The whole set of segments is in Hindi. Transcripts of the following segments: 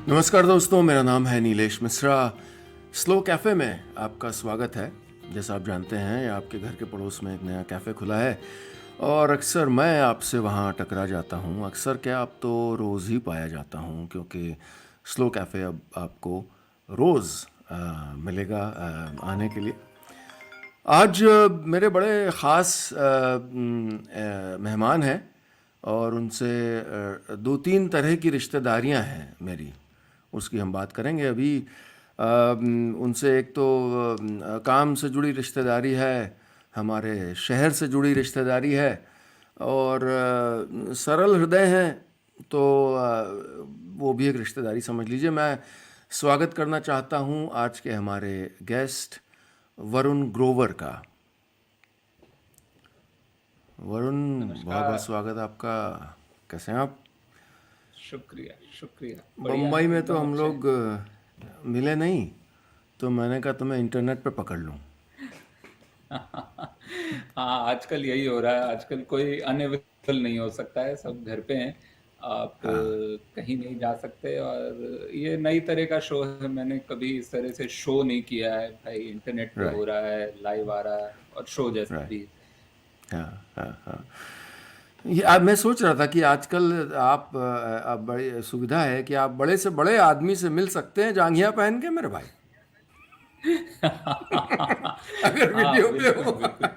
नमस्कार दोस्तों, मेरा नाम है नीलेश मिश्रा। स्लो कैफ़े में आपका स्वागत है। जैसा आप जानते हैं, आपके घर के पड़ोस में एक नया कैफ़े खुला है और अक्सर मैं आपसे वहाँ टकरा जाता हूँ। अक्सर क्या, अब तो रोज़ ही पाया जाता हूँ, क्योंकि स्लो कैफ़े अब आपको रोज़ मिलेगा आने के लिए। आज मेरे बड़े ख़ास मेहमान हैं और उनसे दो तीन तरह की रिश्तेदारियां हैं मेरी, उसकी हम बात करेंगे अभी। उनसे एक तो काम से जुड़ी रिश्तेदारी है, हमारे शहर से जुड़ी रिश्तेदारी है, और सरल हृदय हैं, तो वो भी एक रिश्तेदारी समझ लीजिए। मैं स्वागत करना चाहता हूँ आज के हमारे गेस्ट वरुण ग्रोवर का। वरुण, बहुत बहुत नमस्कार। स्वागत आपका। कैसे हैं आप? शुक्रिया शुक्रिया, बढ़िया बम्बई है, में तो एकदम हम अच्छे हैं। लोग मिले नहीं, तो मैंने कहा तुम्हें इंटरनेट पे पकड़ लूं। हाँ, आजकल यही हो रहा है। आजकल कोई अनअवेलेबल नहीं हो सकता है, सब घर पे हैं। आप कहीं नहीं जा सकते। और ये नई तरह का शो है, मैंने कभी इस तरह से शो नहीं किया है भाई। इंटरनेट पे हो राइट, रहा है, लाइव आ रहा है और शो जैसा राइट। भी है। हाँ, हाँ, हाँ। ये मैं सोच रहा था कि आजकल आप बड़ी सुविधा है कि आप बड़े से बड़े आदमी से मिल सकते हैं जांघिया पहन के, मेरे भाई। अगर हाँ, वीडियो पे बिल्कुल हो। बिल्कुल।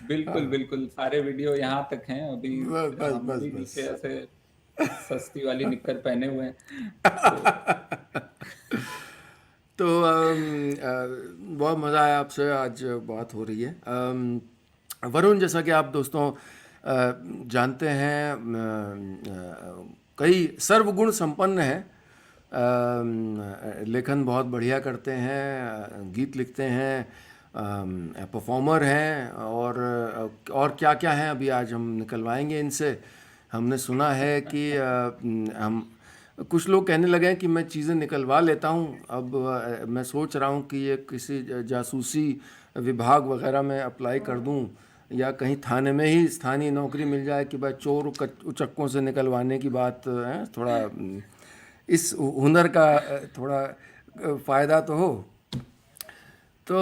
बिल्कुल बिल्कुल, सारे वीडियो यहाँ तक हैं अभी। बस बस हम बस भी बस। नीचे ऐसे सस्ती वाली निक्कर पहने हुए हैं तो। तो बहुत मज़ा आया आपसे आज बात हो रही है। वरुण, जैसा कि आप दोस्तों जानते हैं, कई सर्वगुण संपन्न हैं। लेखन बहुत बढ़िया करते हैं, गीत लिखते हैं, परफॉर्मर हैं, और क्या क्या हैं अभी आज हम निकलवाएंगे इनसे। हमने सुना है कि हम कुछ लोग कहने लगे हैं कि मैं चीज़ें निकलवा लेता हूँ। अब मैं सोच रहा हूँ कि ये किसी जासूसी विभाग वगैरह में अप्लाई कर दूँ, या कहीं थाने में ही स्थानीय नौकरी मिल जाए कि भाई चोर उचक्कों से निकलवाने की बात है। थोड़ा इस हुनर का थोड़ा फ़ायदा तो हो। तो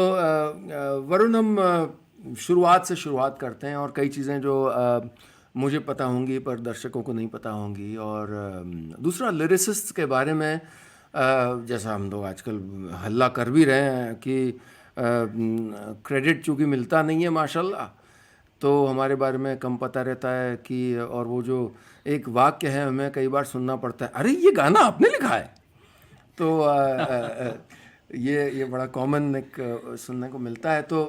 वरुण, हम शुरुआत से शुरुआत करते हैं, और कई चीज़ें जो मुझे पता होंगी पर दर्शकों को नहीं पता होंगी। और दूसरा, लिरिसिस्ट के बारे में जैसा हम लोग आजकल हल्ला कर भी रहे हैं कि क्रेडिट चूँकि मिलता नहीं है माशाल्लाह, तो हमारे बारे में कम पता रहता है कि, और वो जो एक वाक्य है हमें कई बार सुनना पड़ता है, अरे ये गाना आपने लिखा है। तो ये बड़ा कॉमन एक सुनने को मिलता है। तो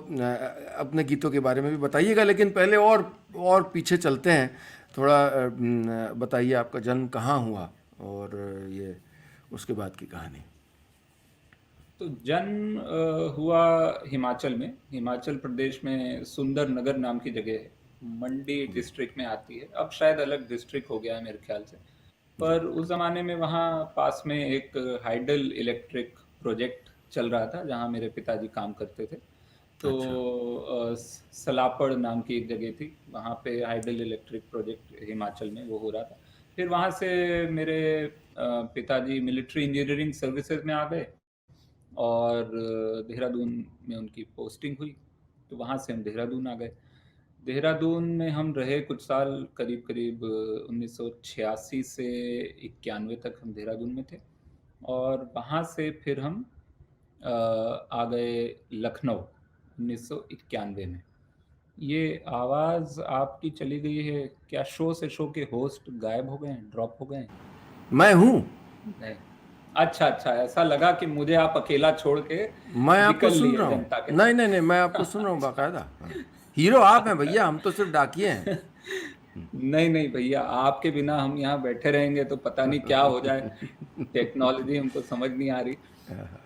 अपने गीतों के बारे में भी बताइएगा, लेकिन पहले और पीछे चलते हैं थोड़ा। बताइए आपका जन्म कहाँ हुआ, और ये उसके बाद की कहानी। तो जन्म हुआ हिमाचल में, हिमाचल प्रदेश में सुंदर नगर नाम की जगह है। मंडी जी, डिस्ट्रिक्ट में आती है, अब शायद अलग डिस्ट्रिक्ट हो गया है मेरे ख्याल से। जी। पर उस जमाने में वहाँ पास में एक हाइडल इलेक्ट्रिक प्रोजेक्ट चल रहा था, जहाँ मेरे पिताजी काम करते थे। तो अच्छा, सलापड़ नाम की एक जगह थी, वहाँ पे हाइडल इलेक्ट्रिक प्रोजेक्ट हिमाचल में वो हो रहा था। फिर वहाँ से मेरे पिताजी मिलिट्री इंजीनियरिंग सर्विसेज में आ गए और देहरादून में उनकी पोस्टिंग हुई। तो वहाँ से हम देहरादून आ गए। देहरादून में हम रहे कुछ साल, करीब करीब 1986 से 91 तक हम देहरादून में थे। और वहाँ से फिर हम आ गए लखनऊ 1991 में। ये आवाज़ आपकी चली गई है क्या? शो से शो के होस्ट गायब हो गए हैं, ड्रॉप हो गए हैं? मैं हूँ। नहीं। अच्छा अच्छा, ऐसा लगा कि मुझे आप अकेला छोड़ के मैं आपको निकल सुन लिए रहा हूँ। जनता के नहीं नहीं नहीं, मैं साथ। आपको सुन रहा हूँ अच्छा। बाकायदा। हाँ। हीरो आप हैं भैया, हम तो सिर्फ डाकिए हैं। नहीं नहीं भैया, आपके बिना हम यहाँ बैठे रहेंगे तो पता नहीं क्या हो जाए। टेक्नोलॉजी हमको समझ नहीं आ रही।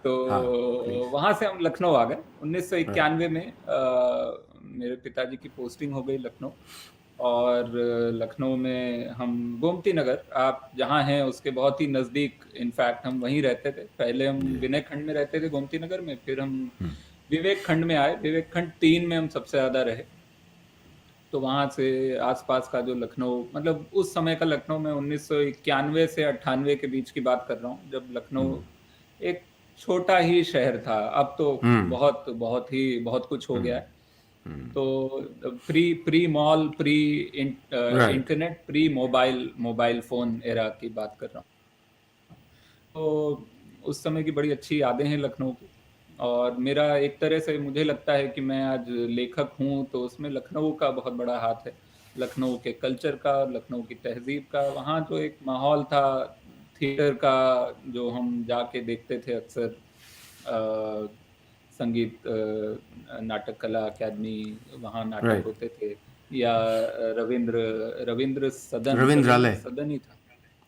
तो हाँ, प्लीज़। वहां से हम लखनऊ आ गए राइट। 1991 में। मेरे पिताजी की पोस्टिंग हो गई लखनऊ। और लखनऊ में हम गोमती नगर, आप जहाँ हैं उसके बहुत ही नज़दीक, इनफैक्ट हम वहीं रहते थे। पहले हम जी। विनय खंड में रहते थे गोमती नगर में, फिर हम विवेक खंड में आए। विवेक खंड 3 में हम सबसे ज़्यादा रहे। तो वहाँ से आसपास का जो लखनऊ, मतलब उस समय का लखनऊ, में 1991 से 98 के बीच की बात कर रहा हूँ, जब लखनऊ एक छोटा ही शहर था। अब तो बहुत बहुत ही बहुत कुछ हो गया है। तो pre pre mall, pre right. Internet, pre mobile mobile phone era की बात कर रहा हूँ। तो उस समय की बड़ी अच्छी यादें हैं लखनऊ की। और मेरा एक तरह से मुझे लगता है कि मैं आज लेखक हूँ तो उसमें लखनऊ का बहुत बड़ा हाथ है। लखनऊ के कल्चर का, लखनऊ की तहजीब का, वहाँ जो एक माहौल था थिएटर का, जो हम जाके देखते थे अक्सर, संगीत नाटक कला अकादमी, वहाँ नाटक राइट। होते थे। या रविंद्र रविंद्र सदन, रविंद्र रविंद्रालय। सदन ही था।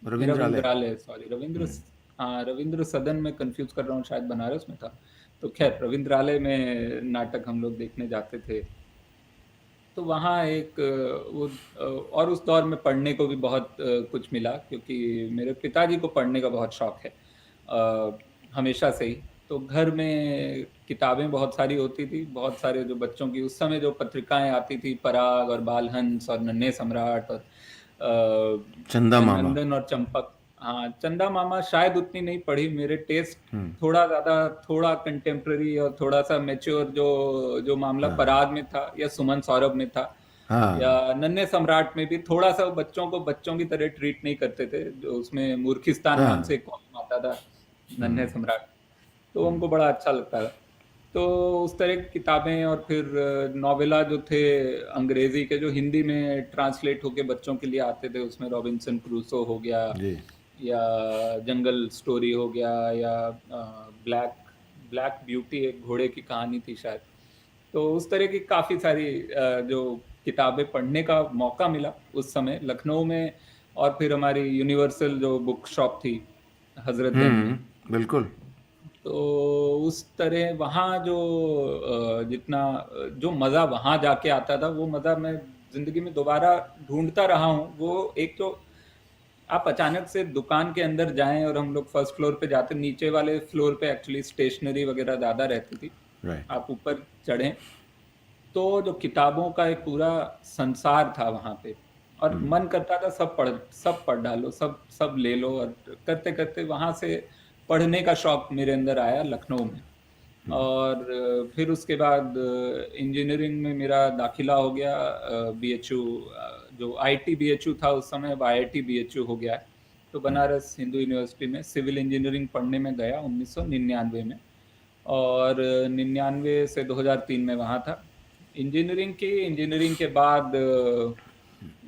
रविंद्रालय। रविंद्रालय, सॉरी, हाँ, रविंद्र सदन में कंफ्यूज कर रहा हूँ, शायद बनारस में था। तो खैर, रविंद्रालय में नाटक हम लोग देखने जाते थे। तो वहाँ एक और उस दौर में पढ़ने को भी बहुत कुछ मिला, क्योंकि मेरे पिताजी को पढ़ने का बहुत शौक है, हमेशा से ही। तो घर में किताबें बहुत सारी होती थी, बहुत सारे जो बच्चों की उस समय जो पत्रिकाएं आती थी, पराग और बालहंस और नन्हे सम्राट और चंदा मामा। जननंदन और चंपक। हाँ, चंदा मामा शायद उतनी नहीं पढ़ी। मेरे टेस्ट थोड़ा ज्यादा, थोड़ा कंटेम्प्ररी और थोड़ा सा मेच्योर जो जो मामला पराग में था या सुमन सौरभ में था, या हाँ। नन्हे सम्राट में भी थोड़ा सा बच्चों को बच्चों की तरह ट्रीट नहीं करते थे, जो उसमें मूर्खिस्तान नाम से हाँ। एक कॉलम आता था, नन्हे सम्राट। तो हमको बड़ा अच्छा लगता था। तो उस तरह की किताबें, और फिर नॉवेला जो थे अंग्रेजी के, जो हिंदी में ट्रांसलेट होके बच्चों के लिए आते थे, उसमें रॉबिन्सन क्रूसो हो गया, जी। या जंगल स्टोरी हो गया, या ब्लैक ब्लैक ब्यूटी, एक घोड़े की कहानी थी शायद। तो उस तरह की काफ़ी सारी जो किताबें पढ़ने का मौका मिला उस समय लखनऊ में। और फिर हमारी यूनिवर्सल जो बुक शॉप थी हजरतगंज में, बिल्कुल। तो उस तरह वहाँ जो जितना जो मज़ा वहाँ जाके आता था, वो मज़ा मैं ज़िंदगी में दोबारा ढूंढता रहा हूँ। वो एक तो आप अचानक से दुकान के अंदर जाएं, और हम लोग फर्स्ट फ्लोर पे जाते, नीचे वाले फ्लोर पे एक्चुअली स्टेशनरी वगैरह ज़्यादा रहती थी। राइट। आप ऊपर चढ़ें तो जो किताबों का एक पूरा संसार था वहाँ पे, और मन करता था सब पढ़ डालो, सब सब ले लो। और करते करते वहाँ से पढ़ने का शौक मेरे अंदर आया लखनऊ में। और फिर उसके बाद इंजीनियरिंग में मेरा दाखिला हो गया, बीएचयू, जो आईटी बीएचयू था उस समय, अब आईआईटी बीएचयू हो गया है। तो बनारस हिंदू यूनिवर्सिटी में सिविल इंजीनियरिंग पढ़ने में गया 1999 में। और 99 से 2003 में वहाँ था। इंजीनियरिंग के बाद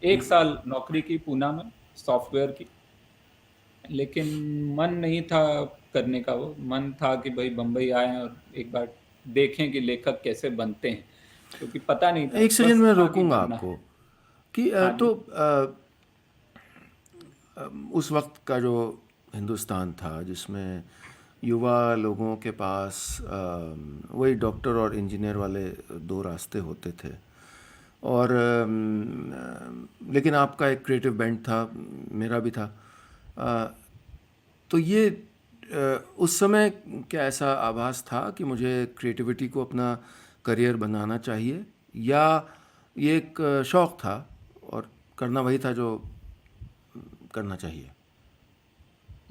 1 साल नौकरी की पूना में, सॉफ्टवेयर की। लेकिन मन नहीं था करने का, वो मन था कि भाई बम्बई आए और एक बार देखें कि लेखक कैसे बनते हैं, क्योंकि पता नहीं था, एक सेकंड बस में था कि रोकूंगा बनना आपको है। कि हाँ जी। उस वक्त का जो हिंदुस्तान था जिसमें युवा लोगों के पास वही डॉक्टर और इंजीनियर वाले दो रास्ते होते थे, और लेकिन आपका एक क्रिएटिव बेंट था, मेरा भी था। अ, तो ये उस समय क्या ऐसा आभास था कि मुझे क्रिएटिविटी को अपना करियर बनाना चाहिए, या ये एक शौक़ था और करना वही था जो करना चाहिए?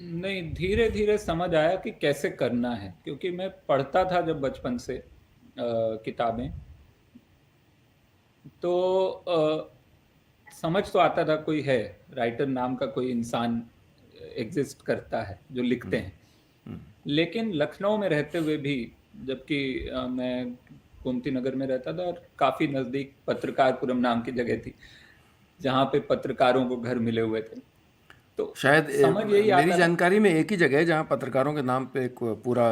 नहीं, धीरे धीरे समझ आया कि कैसे करना है, क्योंकि मैं पढ़ता था जब बचपन से किताबें, तो समझ तो आता था कोई है, राइटर नाम का कोई इंसान एग्जिस्ट करता है जो लिखते हैं। लेकिन लखनऊ में रहते हुए भी, जबकि मैं गोमती नगर में रहता था, और काफ़ी नज़दीक पत्रकारपुरम नाम की जगह थी, जहाँ पे पत्रकारों को घर मिले हुए थे। तो शायद समझ यही मेरी आता था। जानकारी में एक ही जगह है जहाँ पत्रकारों के नाम पे एक पूरा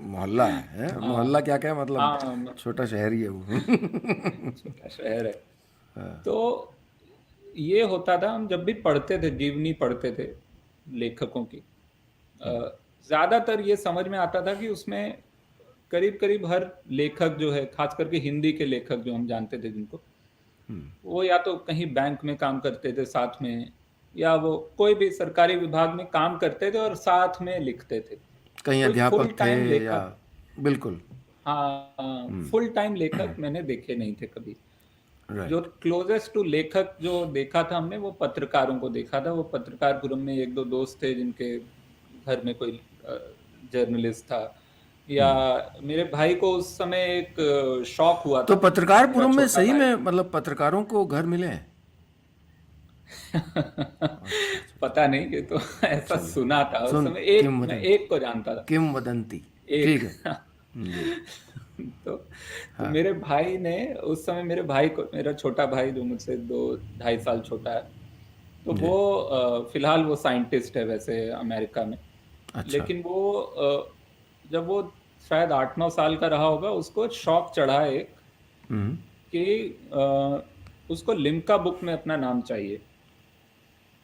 मोहल्ला है। मोहल्ला हाँ, क्या क्या मतलब, हाँ, छोटा शहर ही है वो। छोटा शहर है। तो ये होता था, हम जब भी पढ़ते थे, जीवनी पढ़ते थे लेखकों की, ज़्यादातर ये समझ में आता था कि उसमें करीब करीब हर लेखक जो है, खास करके हिंदी के लेखक जो हम जानते थे जिनको, वो या तो कहीं बैंक में काम करते थे साथ में, या वो कोई भी सरकारी विभाग में काम करते थे और साथ में लिखते थे। कहीं कोई फुल अध्यापक थे टाइम या, लेखक, बिल्कुल। हाँ, फुल टाइम लेखक मैंने देखे नहीं थे कभी। जो राइट। क्लोजेस्ट टू लेखक जो देखा था हमने, वो पत्रकारों को देखा था। वो पत्रकारपुरम में एक दो दोस्त थे जिनके घर में कोई जर्नलिस्ट था, या हुँ। मेरे भाई को उस समय एक शौक हुआ तो था। मेरा पत्रकारपुरम में छोटा सही भाई में मतलब पत्रकारों को घर मिले हैं? अच्छा, अच्छा, अच्छा। पता नहीं, ये तो ऐसा चलो, सुना था उस सुन समय। एक, मैं किंवदंती, एक को जानता था, किंवदंती। एक। ठीक है। जी। तो तो हाँ, मेरे भाई ने उस समय, मेरे भाई को, मेरा छोटा भाई जो मुझसे 2 ढाई साल छोटा है, तो जी। वो फिलहाल वो साइंटिस्ट है वैसे अमेरिका में। अच्छा। लेकिन वो जब वो शायद 8 9 साल का रहा होगा, उसको शौक चढ़ा एक हुँ। कि उसको लिम्का बुक में अपना नाम चाहिए।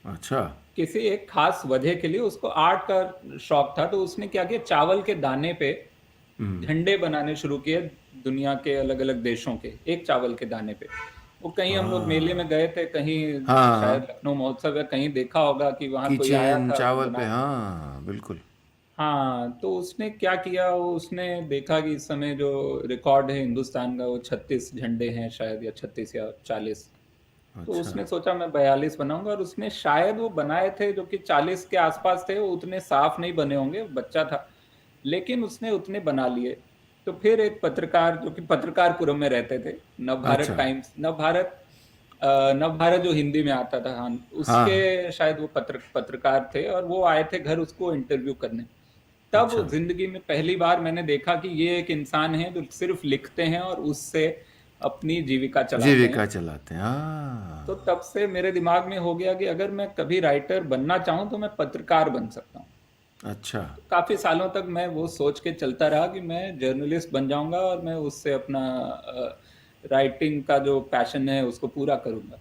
अच्छा। किसी एक खास वजह के लिए उसको आर्ट का शौक था, तो उसने क्या किया, चावल के दाने पे हुँ। झंडे बनाने शुरू किए दुनिया के अलग अलग देशों के, एक चावल के दाने पे। वो कहीं हम लोग मेले में हाँ। गए थे, कहीं हाँ, शायद हाँ। लखनऊ महोत्सव, या कहीं देखा होगा कि वहाँ कोई आया किचन था तो चावल पे बना। हाँ, बिल्कुल। हाँ, तो उसने क्या किया, वो उसने देखा कि इस समय जो रिकॉर्ड है हिंदुस्तान का, वो 36 झंडे हैं शायद, या 36 या 40। तो अच्छा। उसने सोचा मैं 42 बनाऊंगा, और उसने शायद वो बनाए थे जो कि 40 के आसपास थे। वो उतने साफ नहीं बने होंगे, बच्चा था, लेकिन उसने उतने बना लिए। तो फिर एक पत्रकार जो कि पत्रकारपुरम में रहते थे, नवभारत अच्छा। टाइम्स, नवभारत जो हिंदी में आता था, हाँ, हाँ। उसके शायद वो पत्रकार थे, और वो आए थे घर उसको इंटरव्यू करने। तब अच्छा। जिंदगी में पहली बार मैंने देखा कि ये एक इंसान है जो सिर्फ लिखते हैं और उससे अपनी जीविका चलाते हैं। जीविका चलाते हैं। तो हाँ। तब से मेरे दिमाग में हो गया कि अगर मैं कभी राइटर बनना चाहूँ तो मैं पत्रकार बन सकता हूँ। अच्छा। तो काफी सालों तक मैं वो सोच के चलता रहा कि मैं जर्नलिस्ट बन जाऊंगा, और मैं उससे अपना राइटिंग का जो पैशन है उसको पूरा करूंगा।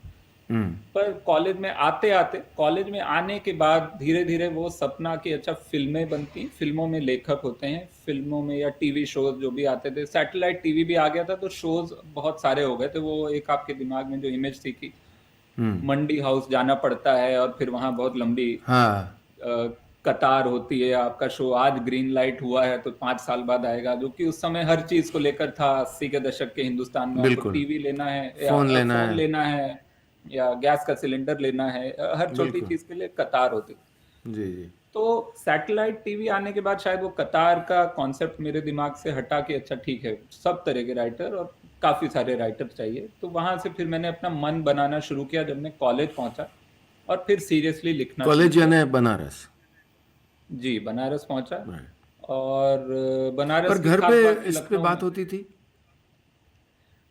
हुँ। पर कॉलेज में आते आते, कॉलेज में आने के बाद धीरे धीरे वो सपना कि अच्छा फिल्में बनती, फिल्मों में लेखक होते हैं, फिल्मों में या टीवी शोज जो भी आते थे, सैटेलाइट टीवी भी आ गया था, तो शोज बहुत सारे हो गए थे। वो एक आपके दिमाग में जो इमेज थी कि हुँ। मंडी हाउस जाना पड़ता है, और फिर वहां बहुत लंबी हाँ, अ, कतार होती है, आपका शो आज ग्रीन लाइट हुआ है तो 5 साल बाद आएगा, जो कि उस समय हर चीज को लेकर था। 80 के दशक के हिंदुस्तान में आपको बिल्कुल। टीवी लेना है, या फ़ोन लेना फोन है। लेना है, या गैस का सिलेंडर लेना है, हर छोटी बिल्कुल। चीज के लिए कतार होती। जी, जी। तो सैटेलाइट टीवी आने के बाद शायद वो कतार का कॉन्सेप्ट मेरे दिमाग से हटा के, अच्छा ठीक है, सब तरह के राइटर और काफी सारे राइटर चाहिए। तो वहां से फिर मैंने अपना मन बनाना शुरू किया जब मैं कॉलेज पहुंचा, और फिर सीरियसली लिखना शुरू कॉलेज किया। यानी बनारस? जी, बनारस पहुंचा। राइट। और पर बनारस की घर पे खास बात थी इस पे लखनऊ में। बात होती थी?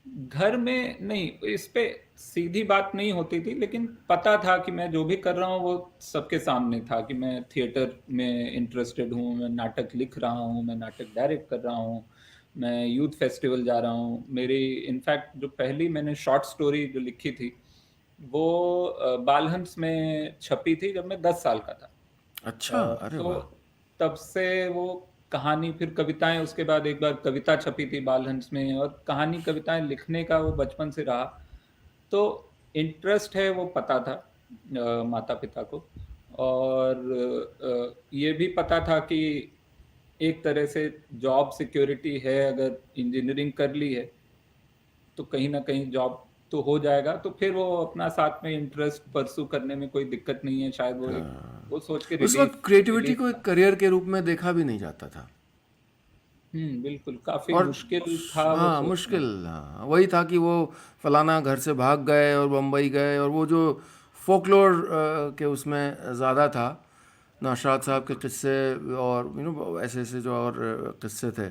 घर में नहीं, इस पे सीधी बात नहीं होती थी, लेकिन पता था कि मैं जो भी कर रहा हूँ वो सबके सामने था, कि मैं थिएटर में इंटरेस्टेड हूँ, मैं नाटक लिख रहा हूँ, मैं नाटक डायरेक्ट कर रहा हूँ, मैं यूथ फेस्टिवल जा रहा हूँ। मेरी इनफैक्ट जो पहली मैंने शॉर्ट स्टोरी जो लिखी थी, वो बालहंस में छपी थी जब मैं 10 साल का था। अच्छा, अरे तो वाह! तब से वो कहानी, फिर कविताएं, उसके बाद एक बार कविता छपी थी बालहंस में, और कहानी कविताएं लिखने का वो बचपन से रहा। तो इंटरेस्ट है वो पता था माता पिता को। और ये भी पता था कि एक तरह से जॉब सिक्योरिटी है, अगर इंजीनियरिंग कर ली है तो कहीं ना कहीं जॉब तो हो जाएगा। तो फिर वो अपना साथ में इंटरेस्ट परसू करने में कोई दिक्कत नहीं है, शायद वो एक, हाँ। वो सोच के उस वक़्त रिलीफ क्रिएटिविटी रिलीफ को एक था। करियर के रूप में देखा भी नहीं जाता था। बिल्कुल, काफ़ी और मुश्किल था वो हाँ, सोचना। मुश्किल हाँ, वही था कि वो फलाना घर से भाग गए और बम्बई गए, और वो जो फ़ोकलोर के उसमें ज़्यादा था, नौशाद साहब के किस्से और ऐसे-ऐसे जो और किस्से थे।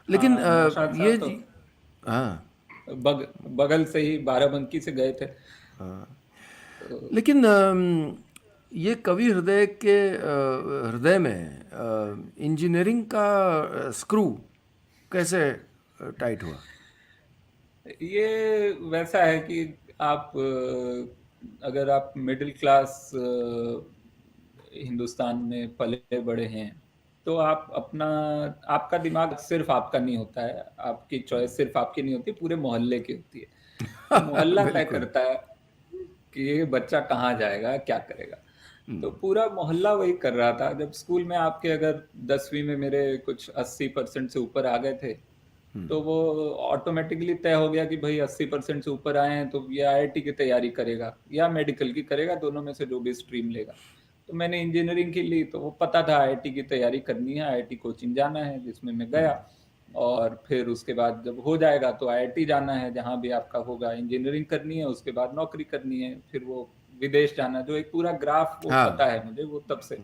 लेकिन हाँ, नौशाद ये साहब तो जी हाँ, बग बगल से ही बाराबंकी से गए थे। हाँ। तो लेकिन ये कवि हृदय के हृदय में इंजीनियरिंग का स्क्रू कैसे टाइट हुआ? ये वैसा है कि आप अगर आप मिडिल क्लास हिंदुस्तान में पले बड़े हैं, तो आप अपना, आपका दिमाग सिर्फ आपका नहीं होता है, आपकी चॉइस सिर्फ आपकी नहीं होती, पूरे मोहल्ले की होती है। तो मोहल्ला तय बिल्कुल। करता है कि ये बच्चा कहाँ जाएगा, क्या करेगा। तो पूरा मोहल्ला वही कर रहा था। जब स्कूल में आपके, अगर 10वीं में मेरे कुछ 80% से ऊपर आ गए थे, तो वो ऑटोमेटिकली तय हो गया कि भाई 80% से ऊपर आए हैं तो ये आईआईटी की तैयारी करेगा या मेडिकल की करेगा, दोनों में से जो भी स्ट्रीम लेगा। तो मैंने इंजीनियरिंग की ली, तो वो पता था आईआईटी की तैयारी करनी है, आईआईटी कोचिंग जाना है, जिसमें मैं गया। और फिर उसके बाद जब हो जाएगा तो आईआईटी जाना है, जहाँ भी आपका होगा। इंजीनियरिंग करनी है, उसके बाद नौकरी करनी है, फिर वो विदेश जाना, जो एक पूरा ग्राफ वो पता हाँ। है मुझे वो तब से,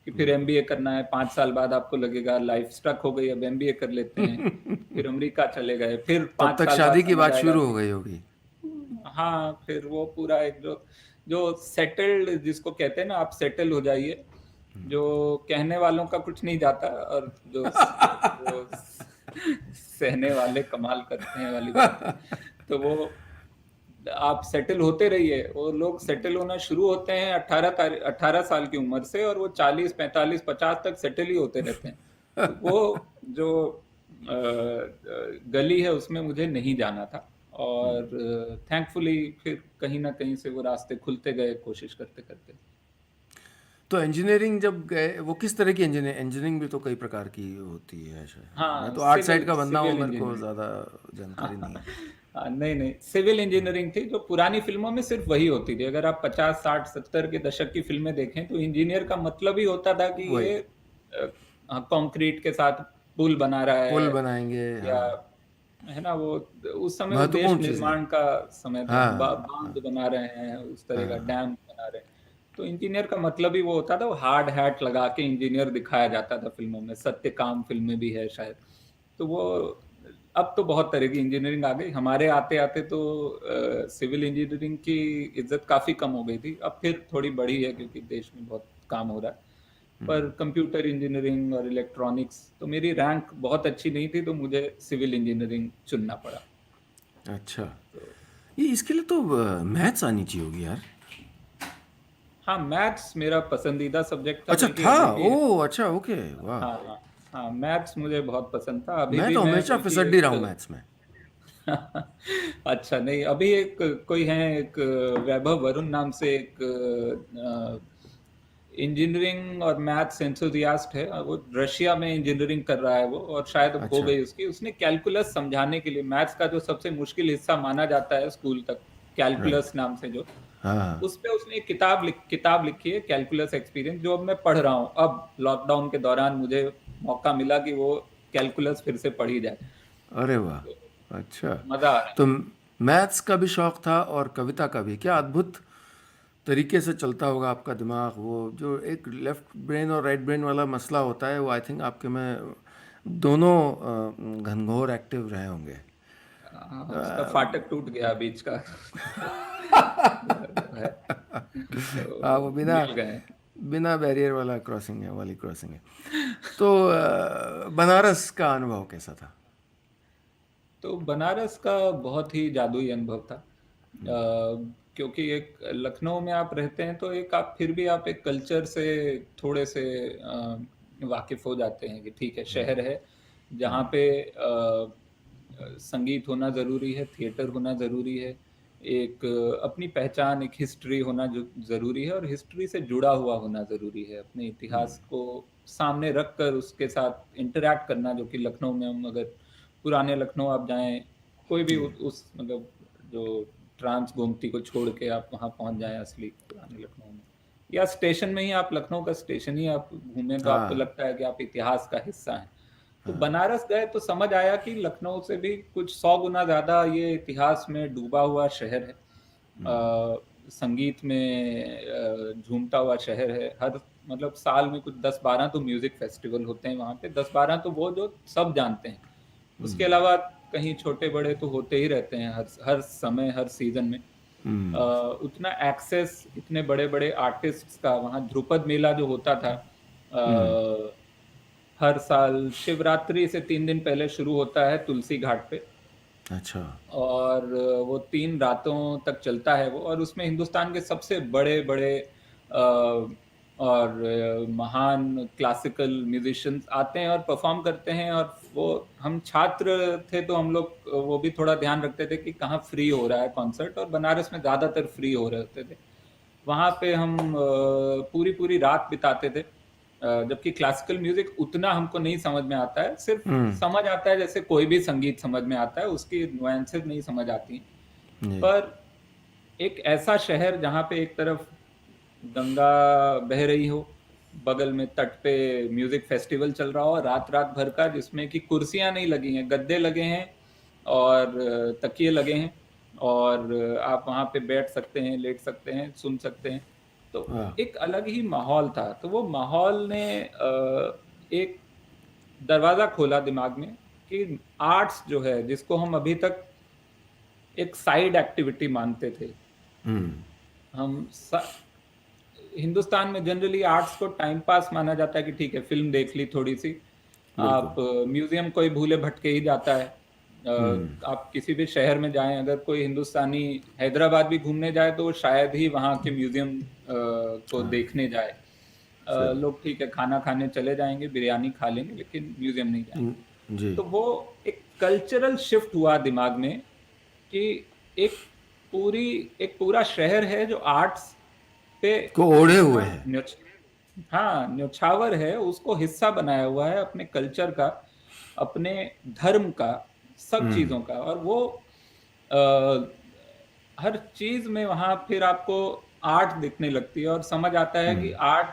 कि फिर एमबीए करना है। 5 साल बाद आपको लगेगा लाइफ स्टक हो गई, अब एमबीए कर लेते हैं। फिर अमेरिका चले गए, फिर तब पाँच तक साल बाद शादी की समझ बात आएगा शुरू हो कि गई होगी। हाँ, फिर वो पूरा एक जो जो सेटल्ड जिसको कहते हैं ना, आप सेटल हो जाइए, जो कहने वालों का कुछ नहीं जाता, और जो सहने वाले कमाल करते हैं वाली बात है। तो वो आप सेटल होते रहिए। वो लोग सेटल होना शुरू होते हैं 18 साल की उम्र से, और वो 40 45 50 तक सेटल ही होते रहते हैं। तो वो जो गली है उसमें मुझे नहीं जाना था, और थैंकफुली फिर कहीं ना कहीं से वो रास्ते खुलते गए, कोशिश करते करते। तो इंजीनियरिंग जब गए, वो किस तरह की इंजीनियरिंग भी तो कई प्रकार की होती है शायद। मैं हाँ, तो आर्ट साइड सिविल का बंदा हूँ, सिविल मेरे को इंजीनियरिंग। ज़्यादा जानकारी नहीं है। हाँ, नहीं नहीं, सिविल इंजीनियरिंग थी, जो पुरानी फिल्मों में सिर्फ वही होती थी। अगर आप 50 60 70 के दशक की फिल्में देखें, तो इंजीनियर का मतलब ही होता था कि वही, ये कंक्रीट के साथ पुल बना रहा पुल है, बनाएंगे, या हाँ। है ना, वो उस समय वो देश महत्वपूर्ण चीज़ें, निर्माण का समय था। हाँ बांध हाँ बना रहे हैं, उस तरह का हाँ। डैम बना रहे हैं। तो इंजीनियर का मतलब ही वो होता था। वो हार्ड हैट लगा के इंजीनियर दिखाया जाता था फिल्मों में। सत्यकाम फिल्म में भी है शायद। तो वो अब तो बहुत तरह की इंजीनियरिंग आ गई। हमारे आते आते तो सिविल इंजीनियरिंग की इज्जत काफी कम हो गई थी। अब फिर थोड़ी बढ़ी है, क्योंकि देश में बहुत काम हो रहा है। पर कंप्यूटर इंजीनियरिंग और इलेक्ट्रॉनिक्स तो मेरी रैंक बहुत अच्छी नहीं थी, तो मुझे सिविल इंजीनियरिंग चुनना पड़ा। अच्छा, तो ये इसके लिए तो मैथ्स आनी चाहिए होगी यार। हाँ, मैथ्स मेरा पसंदीदा सब्जेक्ट था, अच्छा बल्कि था, अभी भी है। ओ अच्छा, ओके, वाह। हाँ हाँ हाँ, मैथ्स मुझे बहुत पसंद था। अभी मैं भी तो मैं हमेशा बल्कि फिसड्डी रहा एक हूँ मैथ्स में। अच्छा, नहीं, अभी एक कोई है, एक वैभव वरुण नाम से एक इंजीनियरिंग और मैथ्स एंथुसियास्ट है। वो रशिया में इंजीनियरिंग कर रहा है वो, और शायद अब हो अच्छा, गई उसकी। उसने कैलकुलस समझाने के लिए, मैथ्स का जो सबसे मुश्किल हिस्सा माना जाता है स्कूल तक, राइट, कैलकुलस नाम से, जो हाँ हाँ। उस पे उसने एक किताब लिखी है, कैलकुलस एक्सपीरियंस, जो अब मैं पढ़ रहा हूँ। अब लॉकडाउन के दौरान मुझे मौका मिला कि वो कैलकुलस फिर से पढ़ी जाए। अरे वाह, तो अच्छा। मजा आ रहा है। तो मैथ्स का भी शौक था और कविता का भी। क्या अद्भुत तरीके से चलता होगा आपका दिमाग। वो जो एक लेफ्ट ब्रेन और राइट ब्रेन वाला मसला होता है, वो आई थिंक आपके में दोनों घनघोर एक्टिव रहे होंगे। उसका फाटक टूट गया बीच का। जो है, हाँ, वो तो बिना मिल गए। बिना बैरियर वाला क्रॉसिंग है, वाली क्रॉसिंग है। तो बनारस का अनुभव कैसा था? तो बनारस का बहुत ही जादुई अनुभव था। क्योंकि एक लखनऊ में आप रहते हैं, तो एक आप फिर भी आप एक कल्चर से थोड़े से वाकिफ हो जाते हैं, कि ठीक है, शहर है जहाँ पे संगीत होना ज़रूरी है, थिएटर होना ज़रूरी है, एक अपनी पहचान, एक हिस्ट्री होना जो ज़रूरी है, और हिस्ट्री से जुड़ा हुआ होना ज़रूरी है। अपने इतिहास को सामने रख कर उसके साथ इंटरैक्ट करना, जो कि लखनऊ में हम अगर पुराने लखनऊ आप जाएँ, कोई भी जी, उस मतलब जो ट्रांस गोमती को छोड़ के आप वहाँ पहुँच जाएँ असली पुराने लखनऊ में, या स्टेशन में ही आप लखनऊ का स्टेशन ही आप घूमें, तो आपको हाँ लगता है कि आप इतिहास का हिस्सा हैं। तो बनारस गए तो समझ आया कि लखनऊ से भी कुछ 100 गुना ज़्यादा ये इतिहास में डूबा हुआ शहर है। संगीत में झूमता हुआ शहर है। हर मतलब साल में कुछ 10-12 तो म्यूजिक फेस्टिवल होते हैं वहाँ पे। 10-12 तो वो जो सब जानते हैं। उसके अलावा कहीं छोटे-बड़े तो होते ही रहते हैं हर हर समय, हर सीज़न में। उतना एक्सेस इतने बड़े-बड़े आर्टिस्ट्स का वहाँ ध्रुपद मेला जो होता था, हर साल शिवरात्रि से 3 दिन पहले शुरू होता है तुलसी घाट पे। अच्छा, और वो 3 रातों तक चलता है वो, और उसमें हिंदुस्तान के सबसे बड़े-बड़े और महान क्लासिकल म्यूजिशियंस आते हैं और परफॉर्म करते हैं। और वो हम छात्र थे, तो हम लोग वो भी थोड़ा ध्यान रखते थे कि कहाँ फ्री हो रहा है कॉन्सर्ट, और बनारस में ज़्यादातर फ्री हो रहे होते थे। वहाँ पे हम पूरी-पूरी रात बिताते थे। जबकि क्लासिकल म्यूजिक उतना हमको नहीं समझ में आता है, सिर्फ हम्म। समझ आता है जैसे कोई भी संगीत समझ में आता है, उसकी नुआंसेस नहीं समझ आती। जी। पर एक ऐसा शहर जहाँ पे एक तरफ गंगा बह रही हो, बगल में तट पे म्यूजिक फेस्टिवल चल रहा हो रात रात भर का, जिसमें कि कुर्सियां नहीं लगी हैं, गद्दे लगे हैं और तकिए लगे हैं, और आप वहाँ पे बैठ सकते हैं, लेट सकते हैं, सुन सकते हैं। तो वाह। एक अलग ही माहौल था। तो वो माहौल ने एक दरवाजा खोला दिमाग में कि आर्ट्स जो है, जिसको हम अभी तक एक साइड एक्टिविटी मानते थे, हम्म। हम हिंदुस्तान में जनरली आर्ट्स को टाइम पास माना जाता है कि ठीक है, फिल्म देख ली थोड़ी सी, बिल्कुल। आप म्यूजियम कोई भूले भटके ही जाता है। हम्म। आप किसी भी शहर में जाएं, अगर कोई हिंदुस्तानी हैदराबाद भी घूमने जाए तो वो शायद ही वहाँ के म्यूजियम को हाँ। देखने जाए। सही। लोग ठीक है खाना खाने चले जाएंगे, बिरयानी खा लेंगे, लेकिन म्यूजियम नहीं जाएंगे। जी। तो वो एक कल्चरल शिफ्ट हुआ दिमाग में कि एक पूरी एक पूरा शहर है जो आर्ट्स पे को ओढ़े हुए इतना हैं। हाँ न्योछावर है, उसको हिस्सा बनाया हुआ है अपने कल्चर का, अपने धर्म का, सब हम्म। चीजों का। और वो आ, हर चीज में वहां फिर आपको आर्ट दिखने लगती है और समझ आता है कि हम्म। Art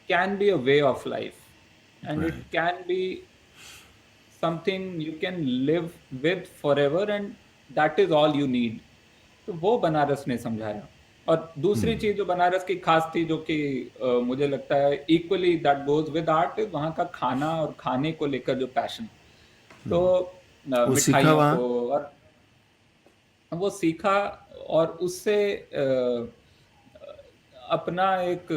can be a way of life, and it right. Can be something you can live with forever, and that is all you need. तो वो बनारस ने समझाया। और दूसरी हम्म। चीज जो बनारस की खास थी, जो कि मुझे लगता है equally that goes with art, is वहाँ का खाना और खाने को लेकर जो पैशन। तो वो सीखा मिठाइयों वहाँ। को, और वो सीखा, और उससे अपना एक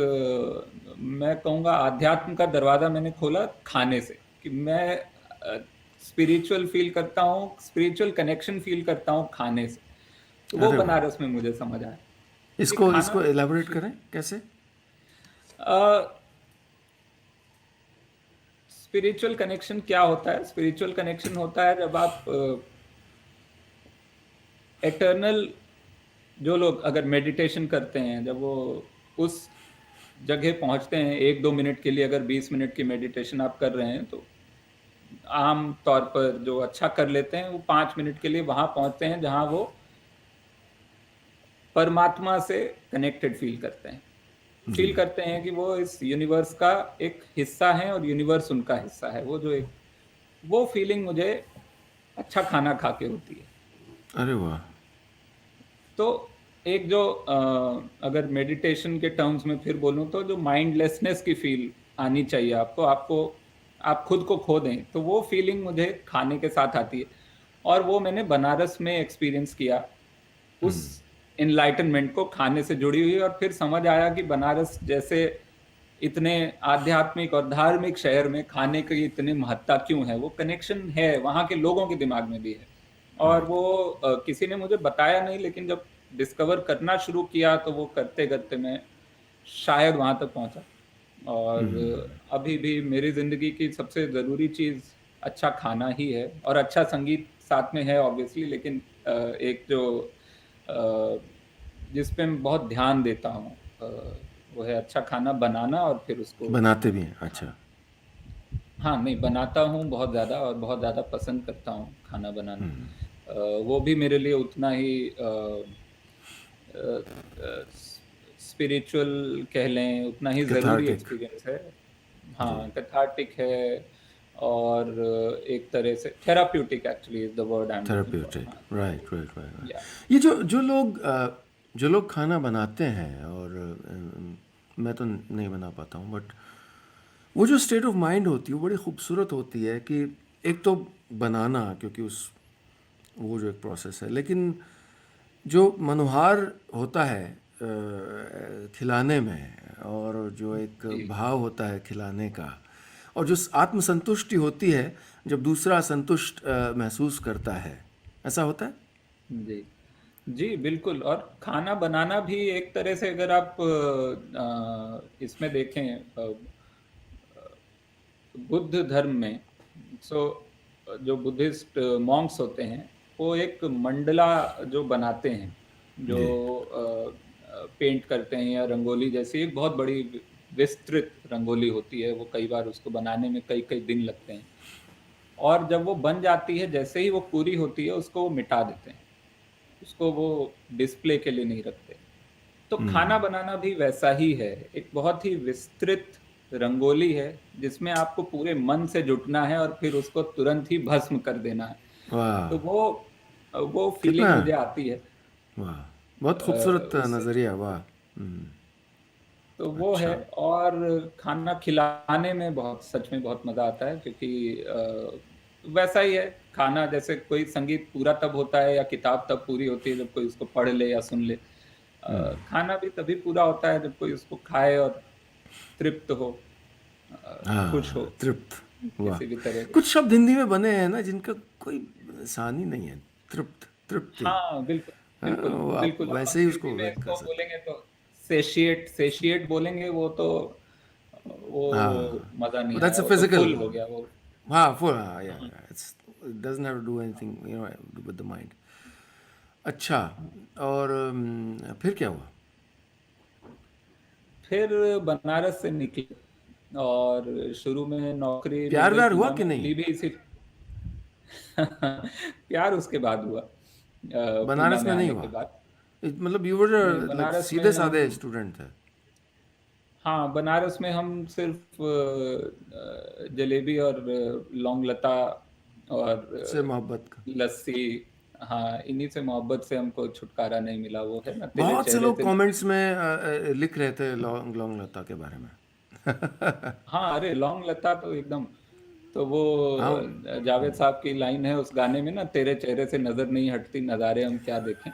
मैं कहूँगा आध्यात्म का दरवाजा मैंने खोला खाने से, कि मैं स्पिरिचुअल फील करता हूँ, स्पिरिचुअल कनेक्शन फील करता हूँ खाने से। तो वो अरे वाह। बनारस में मुझे समझ आया कि इसको खाना इसको एलाबोरेट करें कैसे। स्पिरिचुअल कनेक्शन क्या होता है? स्पिरिचुअल कनेक्शन होता है जब आप एटर्नल, जो लोग अगर मेडिटेशन करते हैं, जब वो उस जगह पहुंचते हैं 1-2 मिनट के लिए, अगर 20 मिनट की मेडिटेशन आप कर रहे हैं, तो आम तौर पर जो अच्छा कर लेते हैं वो 5 मिनट के लिए वहां पहुंचते हैं जहां वो परमात्मा से कनेक्टेड फील करते हैं, फील जी। करते हैं कि वो इस यूनिवर्स का एक हिस्सा है और यूनिवर्स उनका हिस्सा है। वो जो एक वो फीलिंग मुझे अच्छा खाना खा के होती है। अरे वाह। तो एक जो अगर मेडिटेशन के टर्म्स में फिर बोलूं, तो जो माइंडलेसनेस की फील आनी चाहिए आपको, आप खुद को खो दें, तो वो फीलिंग मुझे खाने के साथ आती है। और वो मैंने बनारस में एक्सपीरियंस किया, उस इनलाइटनमेंट को खाने से जुड़ी हुई। और फिर समझ आया कि बनारस जैसे इतने आध्यात्मिक और धार्मिक शहर में खाने की इतनी महत्ता क्यों है। वो कनेक्शन है, वहाँ के लोगों के दिमाग में भी है। और वो किसी ने मुझे बताया नहीं, लेकिन जब डिस्कवर करना शुरू किया तो वो करते करते मैं शायद वहां तक पहुंचा। और अभी भी मेरी जिंदगी की सबसे जरूरी चीज अच्छा खाना ही है, और अच्छा संगीत साथ में है ऑब्वियसली, लेकिन एक जो जिस पे मैं बहुत ध्यान देता हूँ, वो है अच्छा खाना बनाना और फिर उसको बनाते भी हैं अच्छा। खाना। हाँ, नहीं बनाता हूँ बहुत ज़्यादा, और बहुत ज़्यादा पसंद करता हूँ खाना बनाना। वो भी मेरे लिए उतना ही स्पिरिचुअल कह लें, उतना ही ज़रूरी कैथार्टिक। एक्सपीरियंस है। जी। हाँ, कैथार्टिक है, और एक तरह से therapeutic actually is the word I am looking for. Therapeutic. हाँ, राइट राइट राइट। या ये जो लोग खाना बनाते हैं और मैं तो नहीं बना पाता हूँ बट वो जो स्टेट ऑफ माइंड होती है वो बड़ी खूबसूरत होती है कि एक तो बनाना क्योंकि उस वो जो एक प्रोसेस है, लेकिन जो मनोहार होता है खिलाने में, और जो एक जी, भाव होता है खिलाने का, और जो आत्मसंतुष्टि होती है जब दूसरा संतुष्ट महसूस करता है, ऐसा होता है। जी। जी, बिल्कुल। और खाना बनाना भी एक तरह से, अगर आप इसमें देखें, बुद्ध धर्म में, सो जो बुद्धिस्ट मॉन्क्स होते हैं, वो एक मंडला जो बनाते हैं, जो जी। पेंट करते हैं, या रंगोली जैसी एक बहुत बड़ी विस्तृत रंगोली होती है, वो कई बार उसको बनाने में कई कई दिन लगते हैं। और जब वो बन जाती है, जैसे ही वो पूरी होती है उसको वो मिटा देते हैं, उसको वो डिस्प्ले के लिए नहीं रखते। तो खाना बनाना भी वैसा ही है, एक बहुत ही विस्तृत रंगोली है जिसमें आपको पूरे मन से जुटना है और फिर उसको तुरंत ही भस्म कर देना है। तो वाह! वो कितना फीलिंग मुझे आती है। वाह! बहुत खूबसूरत उससे नज़रिया, वाह! तो वो है। अच्छा। और खाना खिलाने में बहुत, सच में बहुत मजा आता है, क्योंकि वैसा ही है खाना, जैसे कोई संगीत पूरा तब होता है या किताब तब पूरी होती है जब कोई उसको पढ़ ले या सुन ले। खाना भी तभी पूरा होता है जब कोई उसको खाए और तृप्त हो, खुश हो हाँ, तृप्त, वाह! किसी भी तरह के। कुछ शब्द हिंदी में बने हैं ना जिनका कोई निशान ही नहीं है। तृप्त, तृप्ति। हाँ, बिल्कुल, हाँ, बिल्कुल, वो आप बिल्कुल। अब वैसे हम ही हिंदी उसको में व्यक्त कर इसको सकते बोलेंगे तो सेशिएट, सेशिएट बोलेंगे, वो तो हैं। वो हाँ, मज़ा नहीं दैट्स आया, अ वो तो फिजिकल। फुल हो गया वो। हाँ, फुल, हाँ, या हाँ, it's it doesn't have to do anything, with the mind. अच्छा, और फिर क्या हुआ? फिर बनारस से निकले और शुरू में नौकरी मिल प्यार गई व्यार हुआ पूना कि में, नहीं? ली भी इसी प्यार उसके बाद हुआ, पूना बनारस में में नहीं आने के हुआ? बाद। मतलब यू वर नहीं, लाइक बनारस में सीधे हम, साधे स्टूडेंट थे? हाँ, बनारस में हम सिर्फ जलेबी और लौंग लता और से मोहब्बत का। लस्सी, हाँ, इन्हीं से मोहब्बत से हमको छुटकारा नहीं मिला। वो है ना, तेरे बहुत से चेहरे लोग से नजर। कमेंट्स में लिख रहे थे लौंग लौंग लता के बारे में। हाँ, अरे लौंग लता तो एकदम, तो वो हाँ। जावेद साहब की लाइन है उस गाने में ना, तेरे चेहरे से नजर नहीं हटती, नज़ारे हम क्या देखें।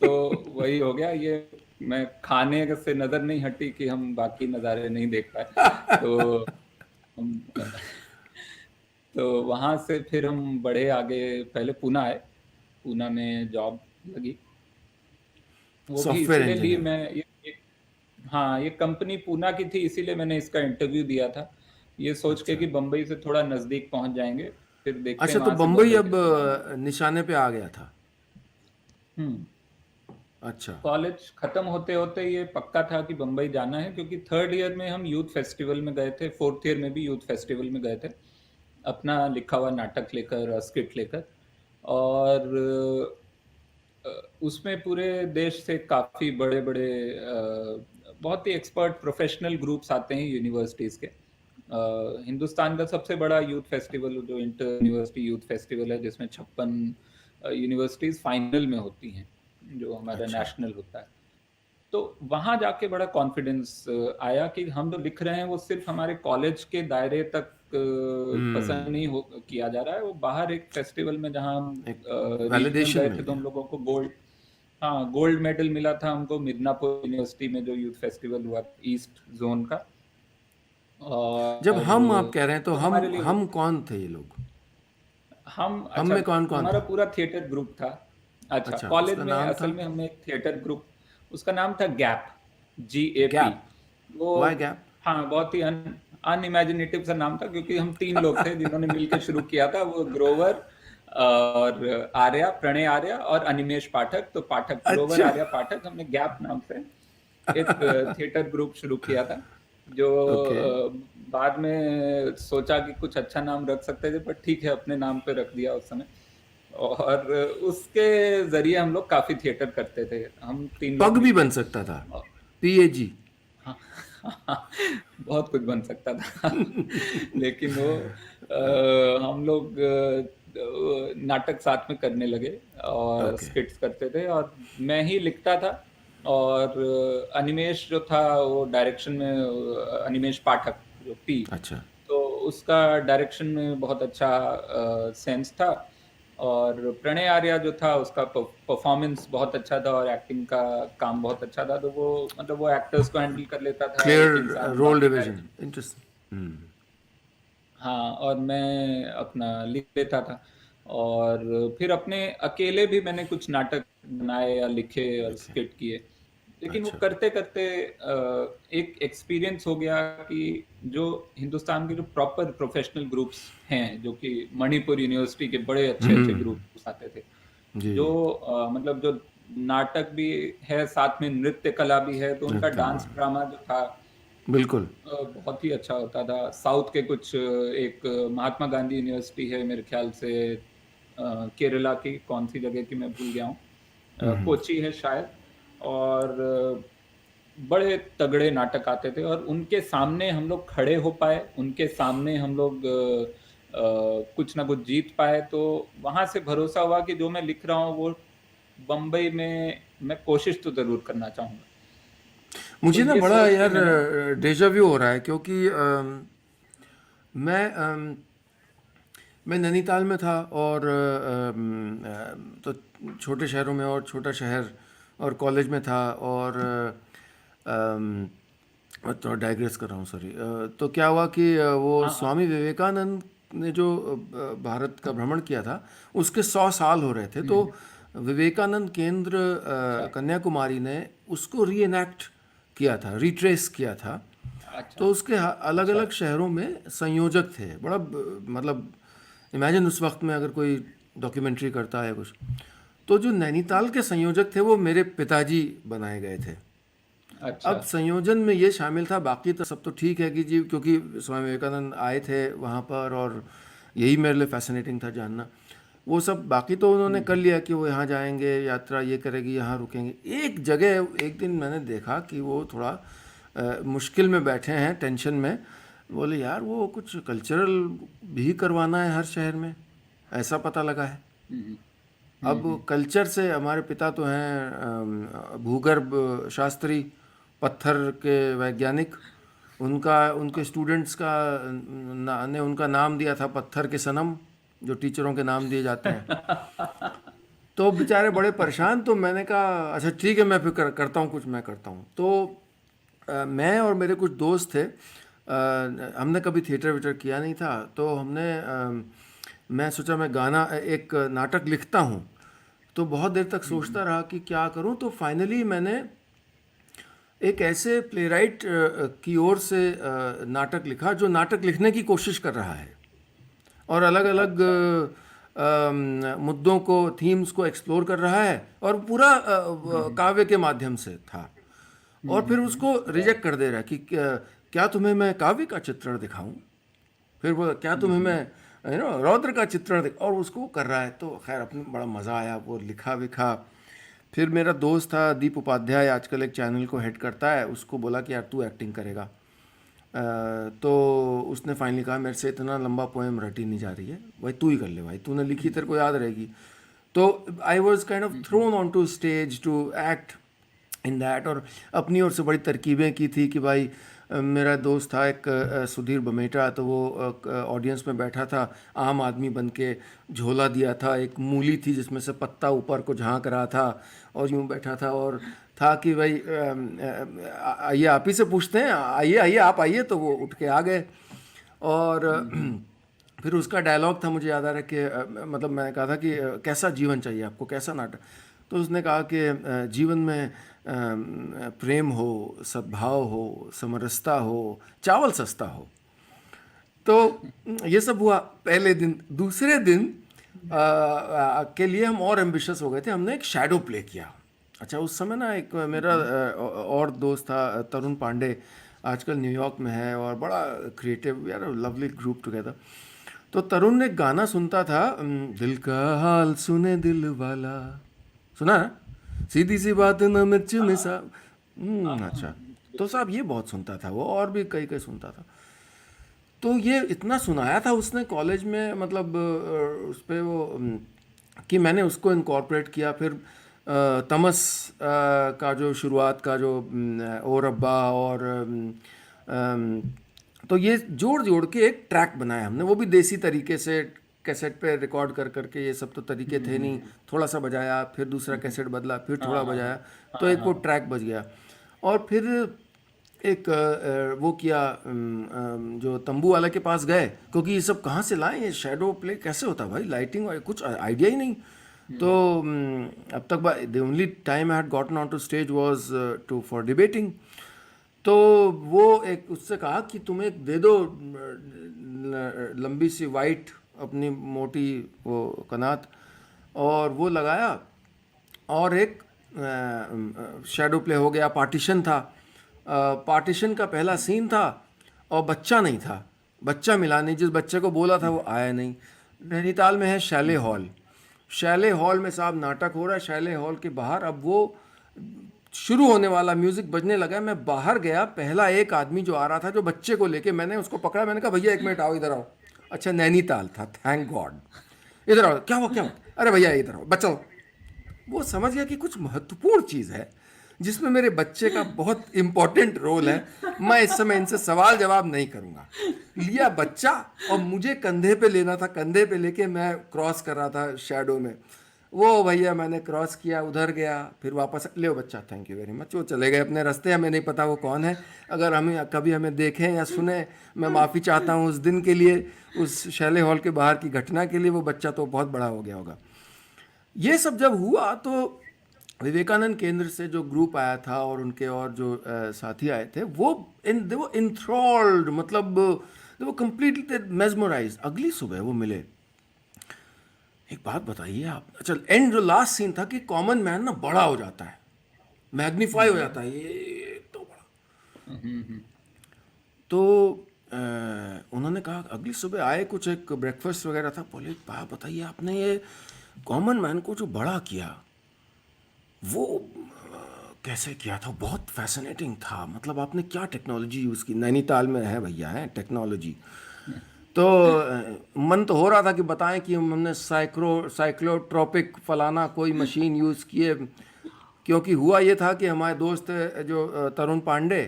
तो वही हो गया ये। मैं खाने से नजर नहीं हटी कि हम बाकी नज़ारे नहीं देख पाए। तो हम तो वहां से फिर हम बढ़े आगे, पहले पूना आए, पूना में जॉब लगी। वो भी सॉफ्टवेयर इसीलिए ली, इंजीनियर। मैं ये हाँ, ये कंपनी पूना की थी, इसीलिए मैंने इसका इंटरव्यू दिया था, ये सोच के अच्छा। कि बम्बई से थोड़ा नज़दीक पहुंच जाएंगे, फिर देखते हैं अच्छा, तो वहां से बम्बई बम्बई अब कैसे जाना है। निशाने पे आ गया था। हम्म। अच्छा। कॉलेज खत्म होते होते ये पक्का था कि बम्बई जाना है, क्योंकि थर्ड ईयर में हम यूथ फेस्टिवल में गए थे, फोर्थ ईयर में भी यूथ फेस्टिवल में गए थे, अपना लिखा हुआ नाटक लेकर, स्किट लेकर। और उसमें पूरे देश से काफ़ी बड़े बड़े बहुत ही एक्सपर्ट प्रोफेशनल ग्रुप्स आते हैं यूनिवर्सिटीज़ के। हिंदुस्तान का सबसे बड़ा यूथ फेस्टिवल जो इंटर यूनिवर्सिटी यूथ फेस्टिवल है, जिसमें 56 यूनिवर्सिटीज़ फाइनल में होती हैं, जो हमारा अच्छा। नेशनल होता है। तो वहाँ जाके बड़ा कॉन्फिडेंस आया कि हम जो लिख रहे हैं वो सिर्फ हमारे कॉलेज के दायरे तक पसंद नहीं हो किया जा रहा है, वो बाहर एक फेस्टिवल में, जहाँ हम एक रीजनल वैलिडेशन गए मिल थे तो गया। हम लोगों को गोल्ड, हाँ, गोल्ड मेडल मिला था हमको मिदनापुर यूनिवर्सिटी में, जो यूथ फेस्टिवल हुआ ईस्ट जोन का। जब और हम आप कह रहे हैं तो तो हमारे लिए वो, हम कौन थे ये लोग? हम, हम अच्छा, में कौन कौन हमारा था? पूरा थिएटर ग्रुप था। अच्छा, अच्छा, कॉलेज उसका में नाम था? असल में हमने एक थिएटर ग्रुप, उसका नाम था गैप, GAP। गैप। वो, वाई गैप? हाँ, बहुत ही अनइमेजिनेटिव सा नाम था, क्योंकि हम 3 लोग थे जिन्होंने मिलकर शुरू किया था, वो ग्रोवर और आर्या, प्रणय आर्या और अनिमेश पाठक। तो पाठक, ग्रोवर अच्छा। आर्या पाठक, हमने गैप नाम से एक थिएटर ग्रुप शुरू किया था, जो ओके। बाद में सोचा कि कुछ अच्छा नाम रख सकते थे, पर ठीक है, अपने नाम पे रख दिया उस समय। और उसके जरिए हम लोग काफी थिएटर करते थे, हम 3 लोग पग भी मिलके। बन सकता था। PAG। हाँ, बहुत कुछ बन सकता था। लेकिन वो हम लोग नाटक साथ में करने लगे और ओके। स्किट्स करते थे, और मैं ही लिखता था। और अनिमेश जो था वो डायरेक्शन में, अनिमेश पाठक जो P, अच्छा। तो उसका डायरेक्शन में बहुत अच्छा सेंस था। और प्रणय आर्या जो था, उसका परफॉर्मेंस बहुत अच्छा था और एक्टिंग का काम बहुत अच्छा था, तो वो, मतलब वो एक्टर्स को हैंडल कर लेता था, एक क्लियर इंसान रोल बाकी डिवीजन, डायरेक्शन। इंटरेस्टिंग। हाँ, और मैं अपना लिख लेता था। और फिर अपने अकेले भी मैंने कुछ नाटक बनाए या लिखे और ओके। स्किट किए। लेकिन वो अच्छा। करते करते एक एक्सपीरियंस हो गया कि जो हिंदुस्तान के जो प्रॉपर प्रोफेशनल ग्रुप्स हैं, जो कि मणिपुर यूनिवर्सिटी के बड़े अच्छे अच्छे ग्रुप्स आते थे, जी। जो मतलब जो नाटक भी है, साथ में नृत्य कला भी है, तो उनका नृत्य डांस वाला। ड्रामा जो था बिल्कुल। बहुत ही अच्छा होता था। साउथ के कुछ एक महात्मा गांधी यूनिवर्सिटी है मेरे ख्याल से, केरला की कौन सी जगह की मैं भूल गया हूँ, कोची है शायद। और बड़े तगड़े नाटक आते थे और उनके सामने हम लोग खड़े हो पाए, उनके सामने हम लोग कुछ ना कुछ जीत पाए, तो वहां से भरोसा हुआ कि जो मैं लिख रहा हूँ वो बम्बई में मैं कोशिश तो जरूर करना चाहूंगा। तो मुझे ना ये बड़ा सोच के यार मैंने। डेजा व्यू हो रहा है, क्योंकि मैं मैं नैनीताल में था, और तो छोटे शहरों में, और छोटा शहर, और कॉलेज में था, और मैं थोड़ा डाइग्रेस कर रहा हूँ, सॉरी। तो क्या हुआ कि वो हाँ हाँ। स्वामी विवेकानंद ने जो भारत का भ्रमण किया था, उसके 100 साल हो रहे थे। तो विवेकानंद केंद्र अच्छा कन्याकुमारी ने उसको री एनैक्ट किया था, रिट्रेस किया था। अच्छा। तो उसके अलग अच्छा। अलग शहरों में संयोजक थे। बड़ा मतलब इमेजिन उस वक्त में अगर कोई डॉक्यूमेंट्री करता है कुछ। तो जो नैनीताल के संयोजक थे वो मेरे पिताजी बनाए गए थे। अच्छा। अब संयोजन में ये शामिल था, बाकी तो सब तो ठीक है कि जी, क्योंकि स्वामी विवेकानंद आए थे वहाँ पर, और यही मेरे लिए फैसिनेटिंग था जानना। वो सब बाकी तो उन्होंने कर लिया कि वो यहाँ जाएंगे, यात्रा ये करेगी, यहाँ रुकेंगे। एक जगह एक दिन मैंने देखा कि वो थोड़ा मुश्किल में बैठे हैं, टेंशन में। बोले यार वो कुछ कल्चरल भी करवाना है हर शहर में, ऐसा पता लगा है। हम्म अब हम्म। कल्चर से हमारे पिता तो हैं भूगर्भ शास्त्री, पत्थर के वैज्ञानिक। उनका उनके स्टूडेंट्स का ने उनका नाम दिया था पत्थर के सनम, जो टीचरों के नाम दिए जाते हैं। तो बेचारे बड़े परेशान। तो मैंने कहा अच्छा ठीक है, मैं फिर करता हूँ कुछ, मैं करता हूँ। तो मैं और मेरे कुछ दोस्त थे, हमने कभी थिएटर वीटर किया नहीं था। तो मैं सोचा मैं गाना, एक नाटक लिखता हूँ। तो बहुत देर तक सोचता रहा कि क्या करूँ। तो फाइनली मैंने एक ऐसे प्लेराइट की ओर से नाटक लिखा, जो नाटक लिखने की कोशिश कर रहा है, और अलग अलग अच्छा। मुद्दों को, थीम्स को एक्सप्लोर कर रहा है, और पूरा काव्य के माध्यम से था। और फिर उसको रिजेक्ट राइट। कर दे रहा है कि क्या तुम्हें मैं काव्य का चित्रण दिखाऊं, फिर वो क्या तुम्हें मैं रौद्र का चित्रण और उसको कर रहा है। तो खैर अपने बड़ा मज़ा आया, वो लिखा विखा। फिर मेरा दोस्त था दीप उपाध्याय, आजकल एक चैनल को हेड करता है, उसको बोला कि यार तू एक्टिंग करेगा। तो उसने फाइनली कहा मेरे से इतना लंबा पोएम रटी नहीं जा रही है भाई, तू ही कर ले भाई, तूने लिखी तेरे को याद रहेगी। तो I was kind of thrown on to stage to act in that. और अपनी ओर से बड़ी तरकीबें की थी कि भाई मेरा दोस्त था एक सुधीर बमेटा, तो वो ऑडियंस में बैठा था, आम आदमी बन के झोला दिया था, एक मूली थी जिसमें से पत्ता ऊपर को झांक रहा था, और यूं बैठा था। और था कि भाई आइए आप ही से पूछते हैं, आइए आइए आप आइए। तो वो उठ के आ गए। और फिर उसका डायलॉग था, मुझे याद आ रहा है कि मतलब मैंने कहा था कि कैसा जीवन चाहिए आपको, कैसा नाटक। तो उसने कहा कि जीवन में प्रेम हो, सद्भाव हो, समरसता हो, चावल सस्ता हो। तो ये सब हुआ पहले दिन। दूसरे दिन के लिए हम और एम्बिशियस हो गए थे, हमने एक शैडो प्ले किया। अच्छा उस समय ना एक मेरा और दोस्त था तरुण पांडे, आजकल न्यूयॉर्क में है, और बड़ा क्रिएटिव यार, लवली ग्रुप टुगेदर। तो तरुण ने गाना सुनता था, दिल का हाल सुने दिल वाला, सुना है? सीधी सी बात न मिर्च हाँ मिसा। हाँ हाँ, अच्छा। तो बिल्कुल। साहब ये बहुत सुनता था वो, और भी कई कई सुनता था। तो ये इतना सुनाया था उसने कॉलेज में, मतलब उस पे वो कि मैंने उसको इनकॉर्पोरेट किया। फिर तमस का जो शुरुआत का जो ओ रब्बा, और तो ये जोड़ जोड़ के एक ट्रैक बनाया हमने, वो भी देसी तरीके से, कैसेट पे रिकॉर्ड कर करके। ये सब तो तरीके थे नहीं, थोड़ा सा बजाया, फिर दूसरा कैसेट बदला, फिर हाँ थोड़ा हाँ बजाया, तो हाँ एक वो हाँ। ट्रैक बज गया। और फिर एक वो किया, जो तंबू वाला के पास गए, क्योंकि ये सब कहाँ से लाएं, ये शेडो प्ले कैसे होता भाई, लाइटिंग और कुछ आइडिया ही नहीं। तो अब तक the only time I had gotten on to stage was to for debating. तो वो एक उससे कहा कि तुम एक दे दो लंबी सी वाइट अपनी मोटी वो कनात, और वो लगाया, और एक शेडो प्ले हो गया, पार्टीशन था। पार्टीशन का पहला सीन था और बच्चा नहीं था, बच्चा मिला नहीं, जिस बच्चे को बोला था वो आया नहीं। नैनीताल में है शैले हॉल, शैले हॉल में साहब नाटक हो रहा है, शैले हॉल के बाहर। अब वो शुरू होने वाला, म्यूजिक बजने लगा, मैं बाहर गया, पहला एक आदमी जो आ रहा था जो बच्चे को लेके, मैंने उसको पकड़ा, मैंने कहा भैया 1 मिनट आओ, इधर आओ। अच्छा नैनीताल था, थैंक गॉड। इधर आओ, क्या हुआ क्या हुआ, अरे भैया इधर आओ, बचाओ। वो समझ गया कि कुछ महत्वपूर्ण चीज़ है जिसमें मेरे बच्चे का बहुत इंपॉर्टेंट रोल है, मैं इस समय इनसे सवाल जवाब नहीं करूंगा। लिया बच्चा और मुझे कंधे पे लेना था, कंधे पे लेके मैं क्रॉस कर रहा था शैडो में। वो भैया मैंने क्रॉस किया, उधर गया, फिर वापस, ले बच्चा थैंक यू वेरी मच, वो चले गए अपने रास्ते। हमें नहीं पता वो कौन है, अगर हमें कभी हमें देखें या सुने, मैं माफ़ी चाहता हूँ उस दिन के लिए, उस शैले हॉल के बाहर की घटना के लिए। वो बच्चा तो बहुत बड़ा हो गया होगा। ये सब जब हुआ तो विवेकानंद केंद्र से जो ग्रुप आया था और उनके और जो साथी आए थे, दे वो इंथ्रॉल्ड, मतलब दे वो कंप्लीटली मेस्मराइज। अगली सुबह वो मिले। एक बात बताइए आप, अच्छा एंड जो लास्ट सीन था कि कॉमन मैन ना बड़ा हो जाता है, मैग्नीफाई हो जाता है, ये तो बड़ा। तो उन्होंने कहा, अगली सुबह आए, कुछ एक ब्रेकफास्ट वगैरह था, बोले बात बताइए आपने ये कॉमन मैन को जो बड़ा किया वो कैसे किया था, बहुत फैसिनेटिंग था, मतलब आपने क्या टेक्नोलॉजी यूज़ की। नैनीताल में है भैया, है टेक्नोलॉजी। तो मन तो हो रहा था कि बताएं कि हमने साइक्लोट्रोपिक फलाना कोई मशीन यूज़ किए, क्योंकि हुआ ये था कि हमारे दोस्त जो तरुण पांडे,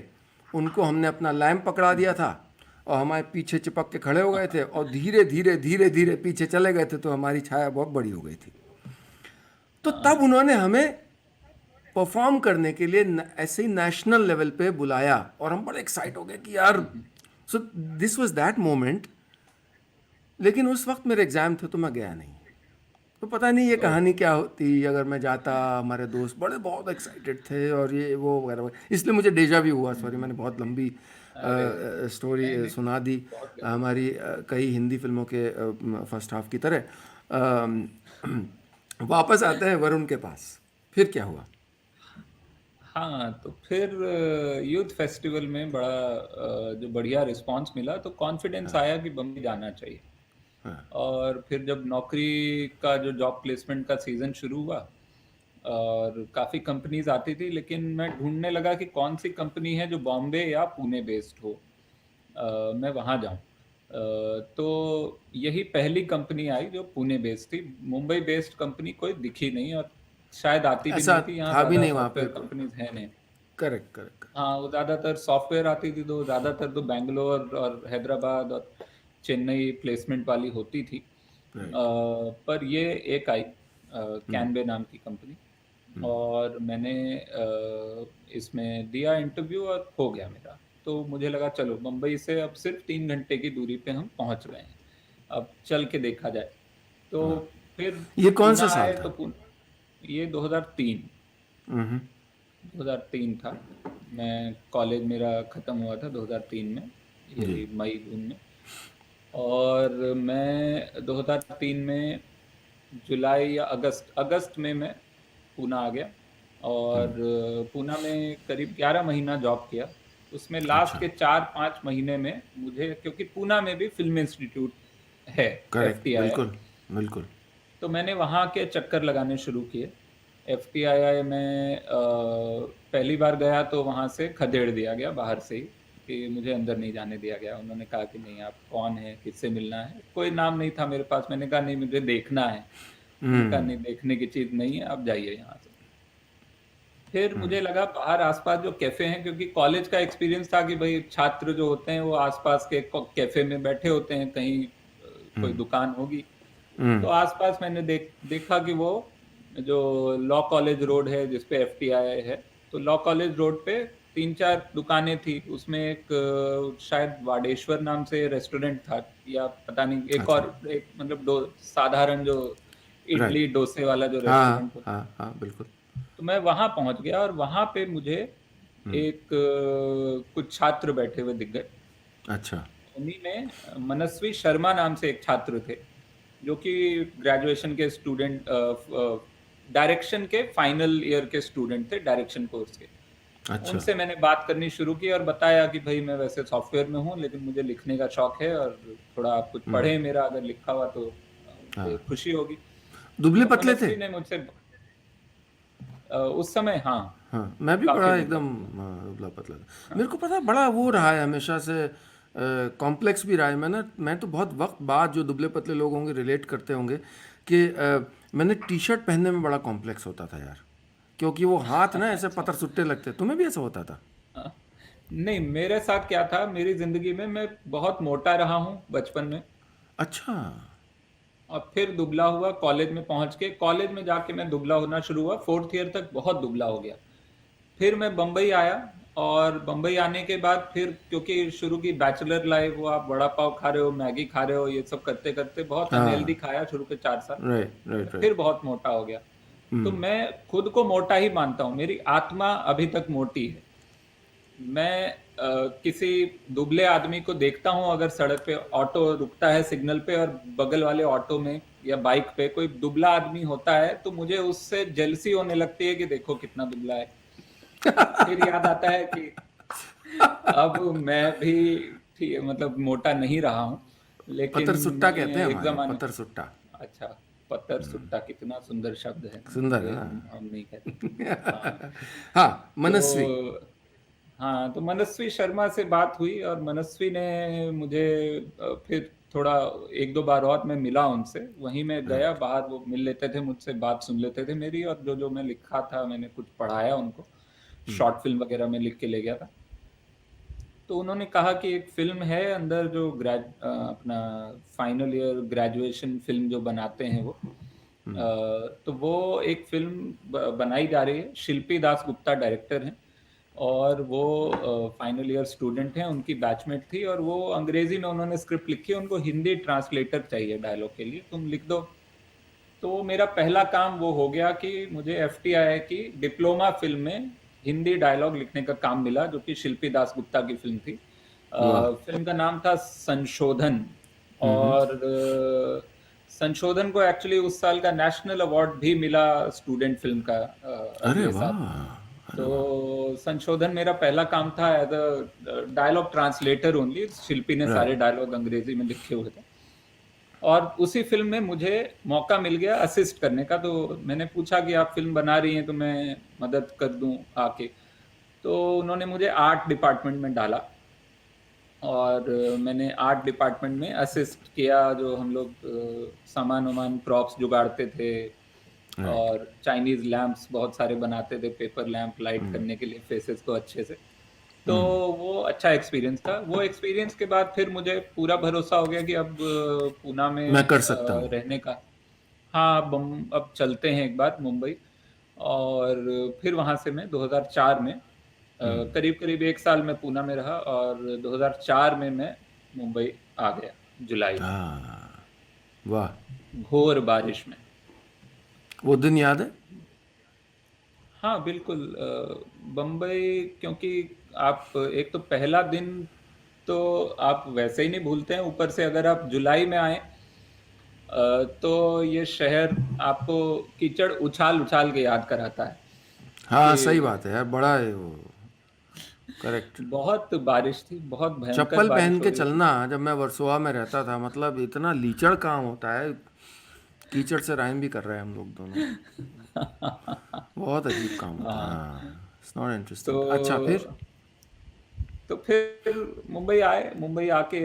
उनको हमने अपना लैंप पकड़ा दिया था और हमारे पीछे चिपक के खड़े हो गए थे और धीरे धीरे धीरे धीरे पीछे चले गए थे, तो हमारी छाया बहुत बड़ी हो गई थी। तो तब उन्होंने हमें परफॉर्म करने के लिए ऐसे ही नेशनल लेवल पे बुलाया और हम बड़े एक्साइट हो गए कि यार, so this was that moment. लेकिन उस वक्त मेरे एग्ज़ाम थे तो मैं गया नहीं। तो पता नहीं ये कहानी क्या होती अगर मैं जाता, हमारे दोस्त बड़े बहुत एक्साइटेड थे और ये वो वगैरह वगैरह। इसलिए मुझे डेजा भी हुआ, सॉरी मैंने बहुत लंबी अरे स्टोरी नहीं नहीं, सुना दी, बहुत हमारी कई हिंदी फिल्मों के फर्स्ट हाफ की तरह। अम, वापस आते हैं वरुण के पास, फिर क्या हुआ? हाँ, तो फिर यूथ फेस्टिवल में बड़ा जो बढ़िया रिस्पांस मिला, तो कॉन्फिडेंस आया कि बम्बई जाना चाहिए। हाँ, और फिर जब नौकरी का जो जॉब प्लेसमेंट का सीज़न शुरू हुआ और काफ़ी कंपनीज आती थी, लेकिन मैं ढूंढने लगा कि कौन सी कंपनी है जो बॉम्बे या पुणे बेस्ड हो, मैं वहाँ जाऊँ। तो यही पहली कंपनी आई जो पुणे बेस्ड थी। मुंबई बेस्ड कंपनी कोई दिखी नहीं और शायद आती भी ऐसा नहीं थी, यहाँ था भी ज़्यादा नहीं वहाँ पे। सॉफ्टवेयर कंपनीज है नहीं। Correct correct. हाँ, वो ज़्यादातर सॉफ्टवेयर आती थी, तो ज़्यादातर तो बैंगलोर और हैदराबाद और चेन्नई प्लेसमेंट वाली होती थी। राइट। पर ये एक आई कैनबे नाम की कंपनी, और मैंने इसमें दिया इंटरव्यू और हो गया मेरा। तो मुझे लगा चलो मुंबई से अब सिर्फ 3 घंटे की दूरी पे हम पहुंच गए हैं, अब चल के देखा जाए। तो फिर ये कौन सा पूना साल आए, तो था? ये 2003 हम्म। 2003 था। मैं कॉलेज मेरा ख़त्म हुआ था 2003 में, जी। यही मई जून में। और मैं 2003 में जुलाई या अगस्त अगस्त में मैं पूना आ गया। और पूना में करीब 11 महीना जॉब किया। उसमें लास्ट अच्छा। के 4-5 महीने में मुझे, क्योंकि पूना में भी फिल्म इंस्टीट्यूट है, करेक्ट, FTII, बिल्कुल बिल्कुल। तो मैंने वहाँ के चक्कर लगाने शुरू किए। FTII में पहली बार गया तो वहाँ से खदेड़ दिया गया बाहर से ही, कि मुझे अंदर नहीं जाने दिया गया। उन्होंने कहा कि नहीं, आप कौन है, किससे मिलना है, कोई नाम नहीं था मेरे पास। मैंने कहा नहीं, मुझे देखना है। उन्होंने कहा नहीं, देखने की चीज़ नहीं है, आप जाइए यहाँ से। फिर मुझे लगा बाहर आसपास जो कैफ़े हैं, क्योंकि कॉलेज का एक्सपीरियंस था कि भाई छात्र जो होते हैं वो आसपास के कैफ़े में बैठे होते हैं, कहीं कोई दुकान होगी। तो आसपास मैंने देखा कि वो जो लॉ कॉलेज रोड है जिस पे FTI है, तो लॉ कॉलेज रोड पे 3-4 दुकानें थी। उसमें एक शायद वाडेश्वर नाम से रेस्टोरेंट था, या पता नहीं, एक अच्छा। और एक, मतलब दो साधारण जो राइट। इडली डोसे वाला जो हाँ रेस्टोरेंट होता। हाँ हाँ बिल्कुल। तो मैं वहाँ पहुँच गया और वहाँ पे मुझे एक कुछ छात्र बैठे हुए दिख गए। अच्छा। उन्हीं में मनस्वी शर्मा नाम से एक छात्र थे, जो कि ग्रेजुएशन के स्टूडेंट, डायरेक्शन के फाइनल ईयर के स्टूडेंट थे, डायरेक्शन कोर्स के। अच्छा। उनसे मैंने बात करनी शुरू की और बताया कि भाई मैं वैसे सॉफ्टवेयर में हूँ, लेकिन मुझे लिखने का शौक है और थोड़ा आप कुछ हम्म। पढ़ें मेरा अगर लिखा हुआ तो मुझे हाँ। खुशी होगी। दुबले तो पतले थे। मनस्वी ने मुझसे उस समय, हाँ, हाँ, मैं भी काफी बड़ा दुबला एकदम, पतला। हाँ, दुबला पतला था। हाँ। मेरे को पता है, बड़ा वो रहा है हमेशा से, कॉम्प्लेक्स भी रहा है। मैं तो बहुत वक्त बाद, जो दुबले पतले लोग होंगे रिलेट करते होंगे, कि मैंने टी शर्ट पहनने में बड़ा कॉम्प्लेक्स होता था यार, क्योंकि वो हाथ ना ऐसे अच्छा। पतर सुट्टे लगते। तुम्हें भी ऐसा होता था? हाँ। नहीं, मेरे साथ क्या था, मेरी जिंदगी में मैं बहुत मोटा रहा हूँ बचपन में, अच्छा। और फिर दुबला हुआ कॉलेज में पहुंच के। कॉलेज में जाके मैं दुबला होना शुरू हुआ, फोर्थ ईयर तक बहुत दुबला हो गया। फिर मैं बम्बई आया, और बम्बई आने के बाद फिर क्योंकि शुरू की बैचलर लाइफ, वो आप वड़ा पाव खा रहे हो, मैगी खा रहे हो, ये सब करते करते बहुत अनहेल्दी हाँ। खाया शुरू के 4 साल। राइट, तो मैं राइट, राइट। फिर बहुत मोटा हो गया। तो हम्म। मैं खुद को मोटा ही मानता हूँ, मेरी आत्मा अभी तक मोटी है। मैं किसी दुबले आदमी को देखता हूँ, अगर सड़क पे ऑटो रुकता है सिग्नल पे, और बगल वाले ऑटो में या बाइक पे कोई दुबला आदमी होता है, तो मुझे उससे जेलसी होने लगती है कि देखो कितना दुबला है। फिर याद आता है कि अब मैं भी ठीक, मतलब मोटा नहीं रहा हूँ, लेकिन पतर सुट्टा कहते मैं हैं एक हमारे यहाँ, जमाने। पतर सुट्टा। अच्छा, पत्थर सुट्टा कितना सुंदर शब्द है, सुंदर है ये ना? हम नहीं कहते। हाँ। हाँ, तो मनस्वी। हाँ, तो मनस्वी शर्मा से बात हुई, और मनस्वी ने मुझे फिर थोड़ा एक दो बार और मैं मिला उनसे, वहीं मैं गया राइट। बाहर, वो मिल लेते थे मुझसे, बात सुन लेते थे मेरी, और जो जो मैं लिखा था मैंने कुछ पढ़ाया उनको, शॉर्ट फिल्म वगैरह में लिख के ले गया था। तो उन्होंने कहा कि एक फिल्म है अंदर, जो अपना फाइनल ईयर ग्रेजुएशन फिल्म जो बनाते हैं वो, तो वो एक फिल्म बनाई जा रही है। शिल्पी दास गुप्ता डायरेक्टर हैं, और वो फाइनल ईयर स्टूडेंट हैं, उनकी बैचमेट थी, और वो अंग्रेजी में उन्होंने स्क्रिप्ट लिखी है, उनको हिंदी ट्रांसलेटर चाहिए डायलॉग के लिए, तुम लिख दो। तो मेरा पहला काम वो हो गया कि मुझे एफटीआई की डिप्लोमा फिल्म में हिंदी डायलॉग लिखने का काम मिला, जो कि शिल्पी दास गुप्ता की फिल्म थी। वाह। फिल्म का नाम था संशोधन। और संशोधन को एक्चुअली उस साल का नेशनल अवार्ड भी मिला स्टूडेंट फिल्म का, अरे अगले साल। वाह। अरे वाह। तो संशोधन मेरा पहला काम था as a dialogue translator only. Shilpi ने सारे राइट। डायलॉग अंग्रेजी में लिखे हुए थे, और उसी फिल्म में मुझे मौका मिल गया असिस्ट करने का। तो मैंने पूछा कि आप फिल्म बना रही हैं तो मैं मदद कर दूं आके। तो उन्होंने मुझे आर्ट डिपार्टमेंट में डाला, और मैंने आर्ट डिपार्टमेंट में असिस्ट किया, जो हम लोग सामान वामान प्रॉप्स जुगाड़ते थे, राइट। और चाइनीज लैंप्स बहुत सारे बनाते थे, पेपर लैंप लाइट करने के लिए फेसेस को अच्छे से। तो वो अच्छा एक्सपीरियंस था। वो एक्सपीरियंस के बाद फिर मुझे पूरा भरोसा हो गया कि अब पूना मैं में कर सकता हूँ। रहने का। हाँ, अब चलते हैं एक बार मुंबई। और फिर वहाँ से मैं 2004 में करीब करीब 1 साल में पूना में रहा, और 2004 में मैं मुंबई आ गया, जुलाई में, हाँ। वाह। घोर बारिश में। वो दिन याद है? हाँ, बिल्कुल। बम्बई, क्योंकि आप एक तो पहला दिन तो आप वैसे ही नहीं भूलते हैं, ऊपर से अगर आप जुलाई में आए तो ये शहर आपको कीचड़ उछाल उछाल के याद कराता है हाँ, सही कि बात है यार, बड़ा है वो। करेक्ट। बहुत बारिश थी, बहुत भयंकर चप्पल पहन बारिश हो के रही थी। चलना, जब मैं वर्सोवा में रहता था, मतलब इतना लीचड़ काम होता है। कीचड़ से राइम भी कर रहे हैं हम लोग दोनों। बहुत अजीब काम होता है। हाँ। हाँ, इट्स नॉट इंटरेस्टिंग। अच्छा, फिर? तो फिर मुंबई आए। मुंबई आके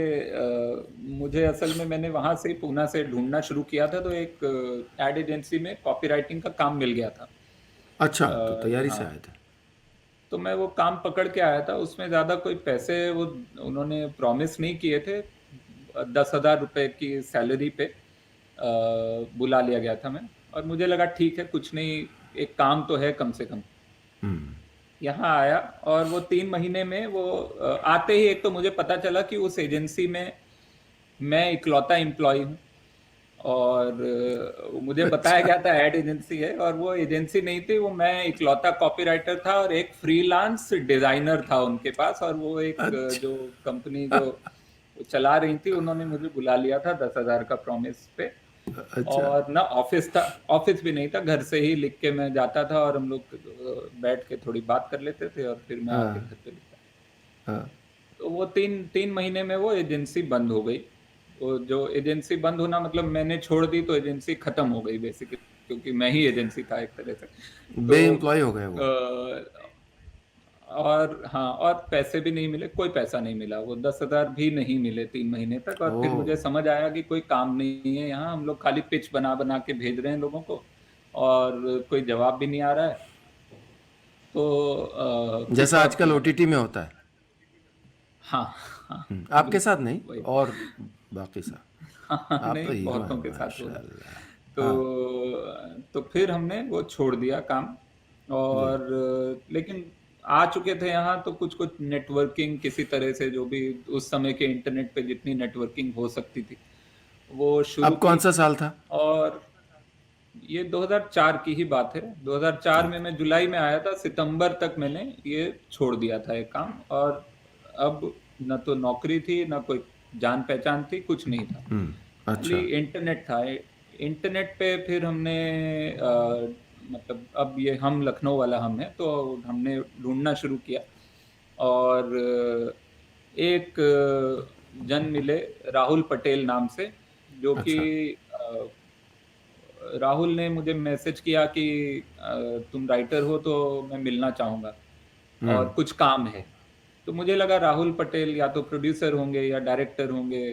मुझे असल में, मैंने वहां से पूना से ढूंढना शुरू किया था, तो एक एड एजेंसी में कॉपीराइटिंग का काम मिल गया था अच्छा, तो तैयारी से यहाँ। आए थे। तो मैं वो काम पकड़ के आया था। उसमें ज़्यादा कोई पैसे वो उन्होंने प्रॉमिस नहीं किए थे। 10,000 रुपए की सैलरी पे बुला लिया गया था मैं, और मुझे लगा ठीक है, कुछ नहीं, एक काम तो है कम से कम। यहाँ आया, और वो 3 महीने में वो आते ही एक तो मुझे पता चला कि उस एजेंसी में मैं इकलौता एम्प्लॉय हूँ। और मुझे बताया अच्छा। गया था एड एजेंसी है, और वो एजेंसी नहीं थी, वो मैं इकलौता कॉपीराइटर था, और एक फ्रीलांस डिजाइनर था उनके पास। और वो एक अच्छा। जो कंपनी जो चला रही थी, उन्होंने मुझे बुला लिया था 10,000 का प्रॉमिस पे। अच्छा। और ना ऑफिस था, ऑफिस भी नहीं था, घर से ही लिख के मैं जाता था और हम लोग बैठ के थोड़ी बात कर लेते थे और फिर मैं आके हाँ, घर पे लिखता। हाँ। तो वो 3 महीने में वो एजेंसी बंद हो गई। वो जो एजेंसी बंद होना मतलब मैंने छोड़ दी तो एजेंसी खत्म हो गई बेसिकली, क्योंकि मैं ही एजेंसी था एक तरह से। तो बे एम्प्लॉय हो गए वो। और हाँ, और पैसे भी नहीं मिले, कोई पैसा नहीं मिला, वो 10,000 भी नहीं मिले 3 महीने तक। और फिर ओह! मुझे समझ आया कि कोई काम नहीं है यहाँ, हम लोग खाली पिच बना बना के भेज रहे हैं लोगों को और कोई जवाब भी नहीं आ रहा है। तो कुछ जैसा और आजकल किया जाए। ओटीटी में होता है। हाँ, हाँ, आपके साथ बिल्कुल नहीं, वही। और बाकी साथ। हाँ, आप तो नहीं, हीरो हैं बहुतों के साथ हुआ। माशाल्लाह। तो हाँ, फिर हमने वो छोड़ दिया काम। जी। और लेकिन आ चुके थे यहाँ तो कुछ कुछ नेटवर्किंग किसी तरह से, जो भी उस समय के इंटरनेट पे जितनी नेटवर्किंग हो सकती थी वो शुरू अब की। कौन-सा साल था? और ये 2004 की ही बात है। 2004 में ओके। मैं जुलाई में आया था, सितंबर तक मैंने ये छोड़ दिया था ये काम। और अब न तो नौकरी थी, न कोई जान पहचान थी, कुछ नहीं था, खाली अच्छा। इंटरनेट था। इंटरनेट पे फिर हमने मतलब अब ये हम लखनऊ वाला हम है तो हमने ढूंढना शुरू किया। और एक जन मिले राहुल पटेल नाम से, जो कि अच्छा। राहुल ने मुझे मैसेज किया कि तुम राइटर हो तो मैं मिलना चाहूँगा हुँ। और कुछ काम है। तो मुझे लगा राहुल पटेल या तो प्रोड्यूसर होंगे या डायरेक्टर होंगे,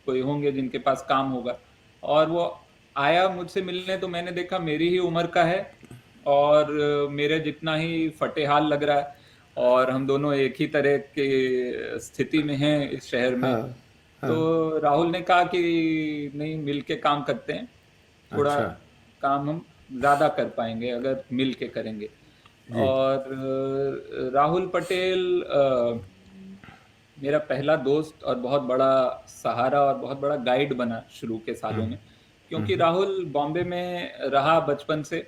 कोई होंगे जिनके पास काम होगा। और वो आया मुझसे मिलने तो मैंने देखा मेरी ही उम्र का है और मेरे जितना ही फटेहाल लग रहा है, और हम दोनों एक ही तरह के स्थिति में हैं इस शहर में। हाँ, हाँ। तो राहुल ने कहा कि नहीं, मिल के काम करते हैं, थोड़ा अच्छा। काम हम ज्यादा कर पाएंगे अगर मिल के करेंगे। जी। और राहुल पटेल मेरा पहला दोस्त और बहुत बड़ा सहारा और बहुत बड़ा गाइड बना शुरू के सालों में, क्योंकि राहुल बॉम्बे में रहा बचपन से।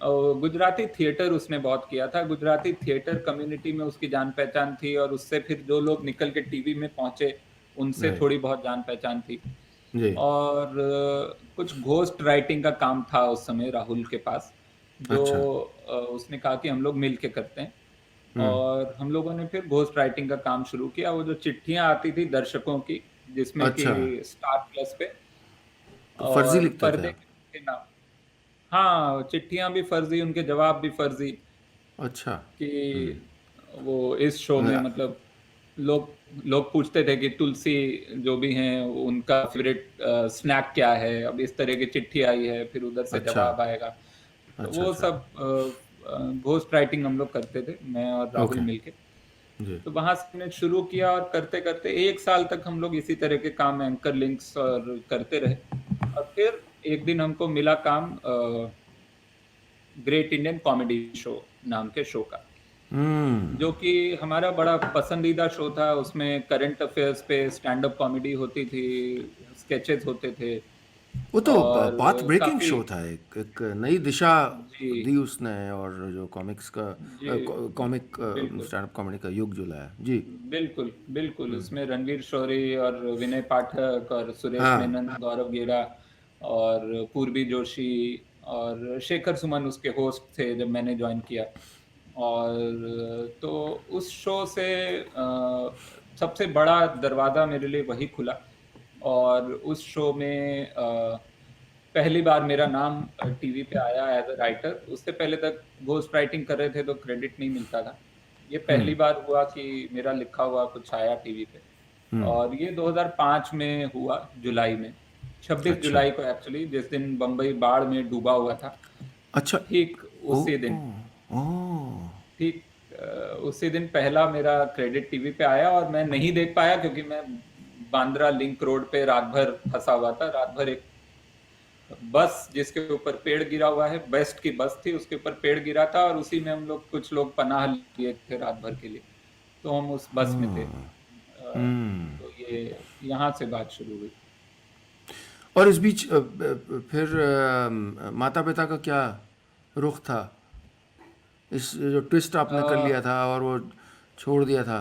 और गुजराती थिएटर उसने बहुत किया था, गुजराती थिएटर कम्युनिटी में उसकी जान पहचान थी, और उससे फिर जो लोग निकल के टीवी में पहुंचे उनसे राइट। थोड़ी बहुत जान पहचान थी। जी। और कुछ घोस्ट राइटिंग का काम था उस समय राहुल के पास, जो अच्छा। उसने कहा कि हम लोग मिल के करते हैं। हुँ। और हम लोगों ने फिर घोस्ट राइटिंग का काम शुरू किया। वो जो चिट्ठियां आती थी दर्शकों की, जिसमें कि अच्छा, स्टार प्लस पे, तो फर्ज़ी और लिखते थे पर्दे आप? के नाम। हाँ, चिट्ठियां भी फर्जी, उनके जवाब भी फर्जी। अच्छा। कि वो इस शो में अ, मतलब लोग लोग पूछते थे कि तुलसी जो भी हैं उनका फेवरेट स्नैक क्या है। अब इस तरह की चिट्ठी आई है, फिर उधर से अच्छा। जवाब आएगा। तो अच्छा, वो अच्छा। सब घोस्ट राइटिंग हम लोग करते थे, मैं और राहुल ओके। मिलके। जी। तो वहां से हमने शुरू किया और करते करते 1 साल तक हम लोग इसी तरह के काम, एंकर लिंक्स और करते रहे। और फिर एक दिन हमको मिला काम ग्रेट इंडियन कॉमेडी शो नाम के शो का, हुँ। जो कि हमारा बड़ा पसंदीदा शो था। उसमें करंट अफेयर्स पे स्टैंड अप कॉमेडी होती थी, स्केचेस होते थे, वो तो और पाथ ब्रेकिंग काफी। शो था, एक एक नई दिशा जी, दी उसने, और जो कॉमिक्स का जी, कॉमिक बिल्कुल, स्टैंड अप कॉमेडी का युग जो लाया। जी। बिल्कुल, बिल्कुल। उसमें रणवीर शोरी और विनय पाठक और सुरेश हाँ। मेनन, गौरव गेरा और पूर्वी जोशी और शेखर सुमन उसके होस्ट थे जब मैंने ज्वाइन किया। और तो उस शो से सबसे बड़ा दरवाज़ा मेरे लिए वही खुला। और उस शो में पहली बार मेरा नाम टीवी पे आया एज अ राइटर। उससे पहले तक घोस्ट राइटिंग कर रहे थे तो क्रेडिट नहीं मिलता था। ये पहली बार हुआ कि मेरा लिखा हुआ कुछ आया टीवी पे। और ये 2005 में हुआ, जुलाई में, 26 अच्छा। जुलाई को एक्चुअली, जिस दिन बम्बई बाढ़ में डूबा हुआ था। अच्छा। ठीक ओह! उसी दिन, ओह! ठीक उसी दिन पहला मेरा क्रेडिट टीवी पे आया। और मैं नहीं देख पाया क्योंकि मैं बांद्रा लिंक रोड पे रात भर फंसा हुआ था। रात भर एक बस जिसके ऊपर पेड़ गिरा हुआ है, बेस्ट की बस थी, उसके ऊपर पेड़ गिरा था और उसी में हम लोग, कुछ लोग पनाह लिए थे रात भर के लिए। तो हम उस बस में थे। तो ये यहाँ से बात शुरू हुई। और इस बीच फिर माता-पिता का क्या रुख था? इस जो ट्विस्ट आपने कर लिया था और वो छोड़ दिया था।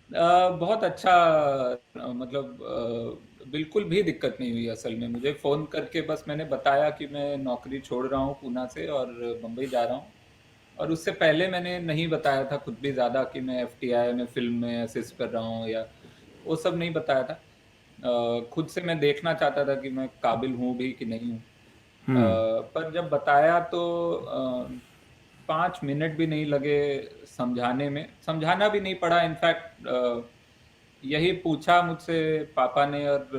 बहुत अच्छा, मतलब बिल्कुल भी दिक्कत नहीं हुई असल में। मुझे फ़ोन करके बस मैंने बताया कि मैं नौकरी छोड़ रहा हूँ पूना से और बम्बई जा रहा हूँ, और उससे पहले मैंने नहीं बताया था खुद भी ज़्यादा कि मैं एफटीआई में फ़िल्म में असिस्ट कर रहा हूँ, या वो सब नहीं बताया था। खुद से मैं देखना चाहता था कि मैं काबिल हूँ भी कि नहीं हूँ। हम्म पर जब बताया तो 5 मिनट भी नहीं लगे समझाने में, समझाना भी नहीं पड़ा इनफैक्ट। यही पूछा मुझसे पापा ने और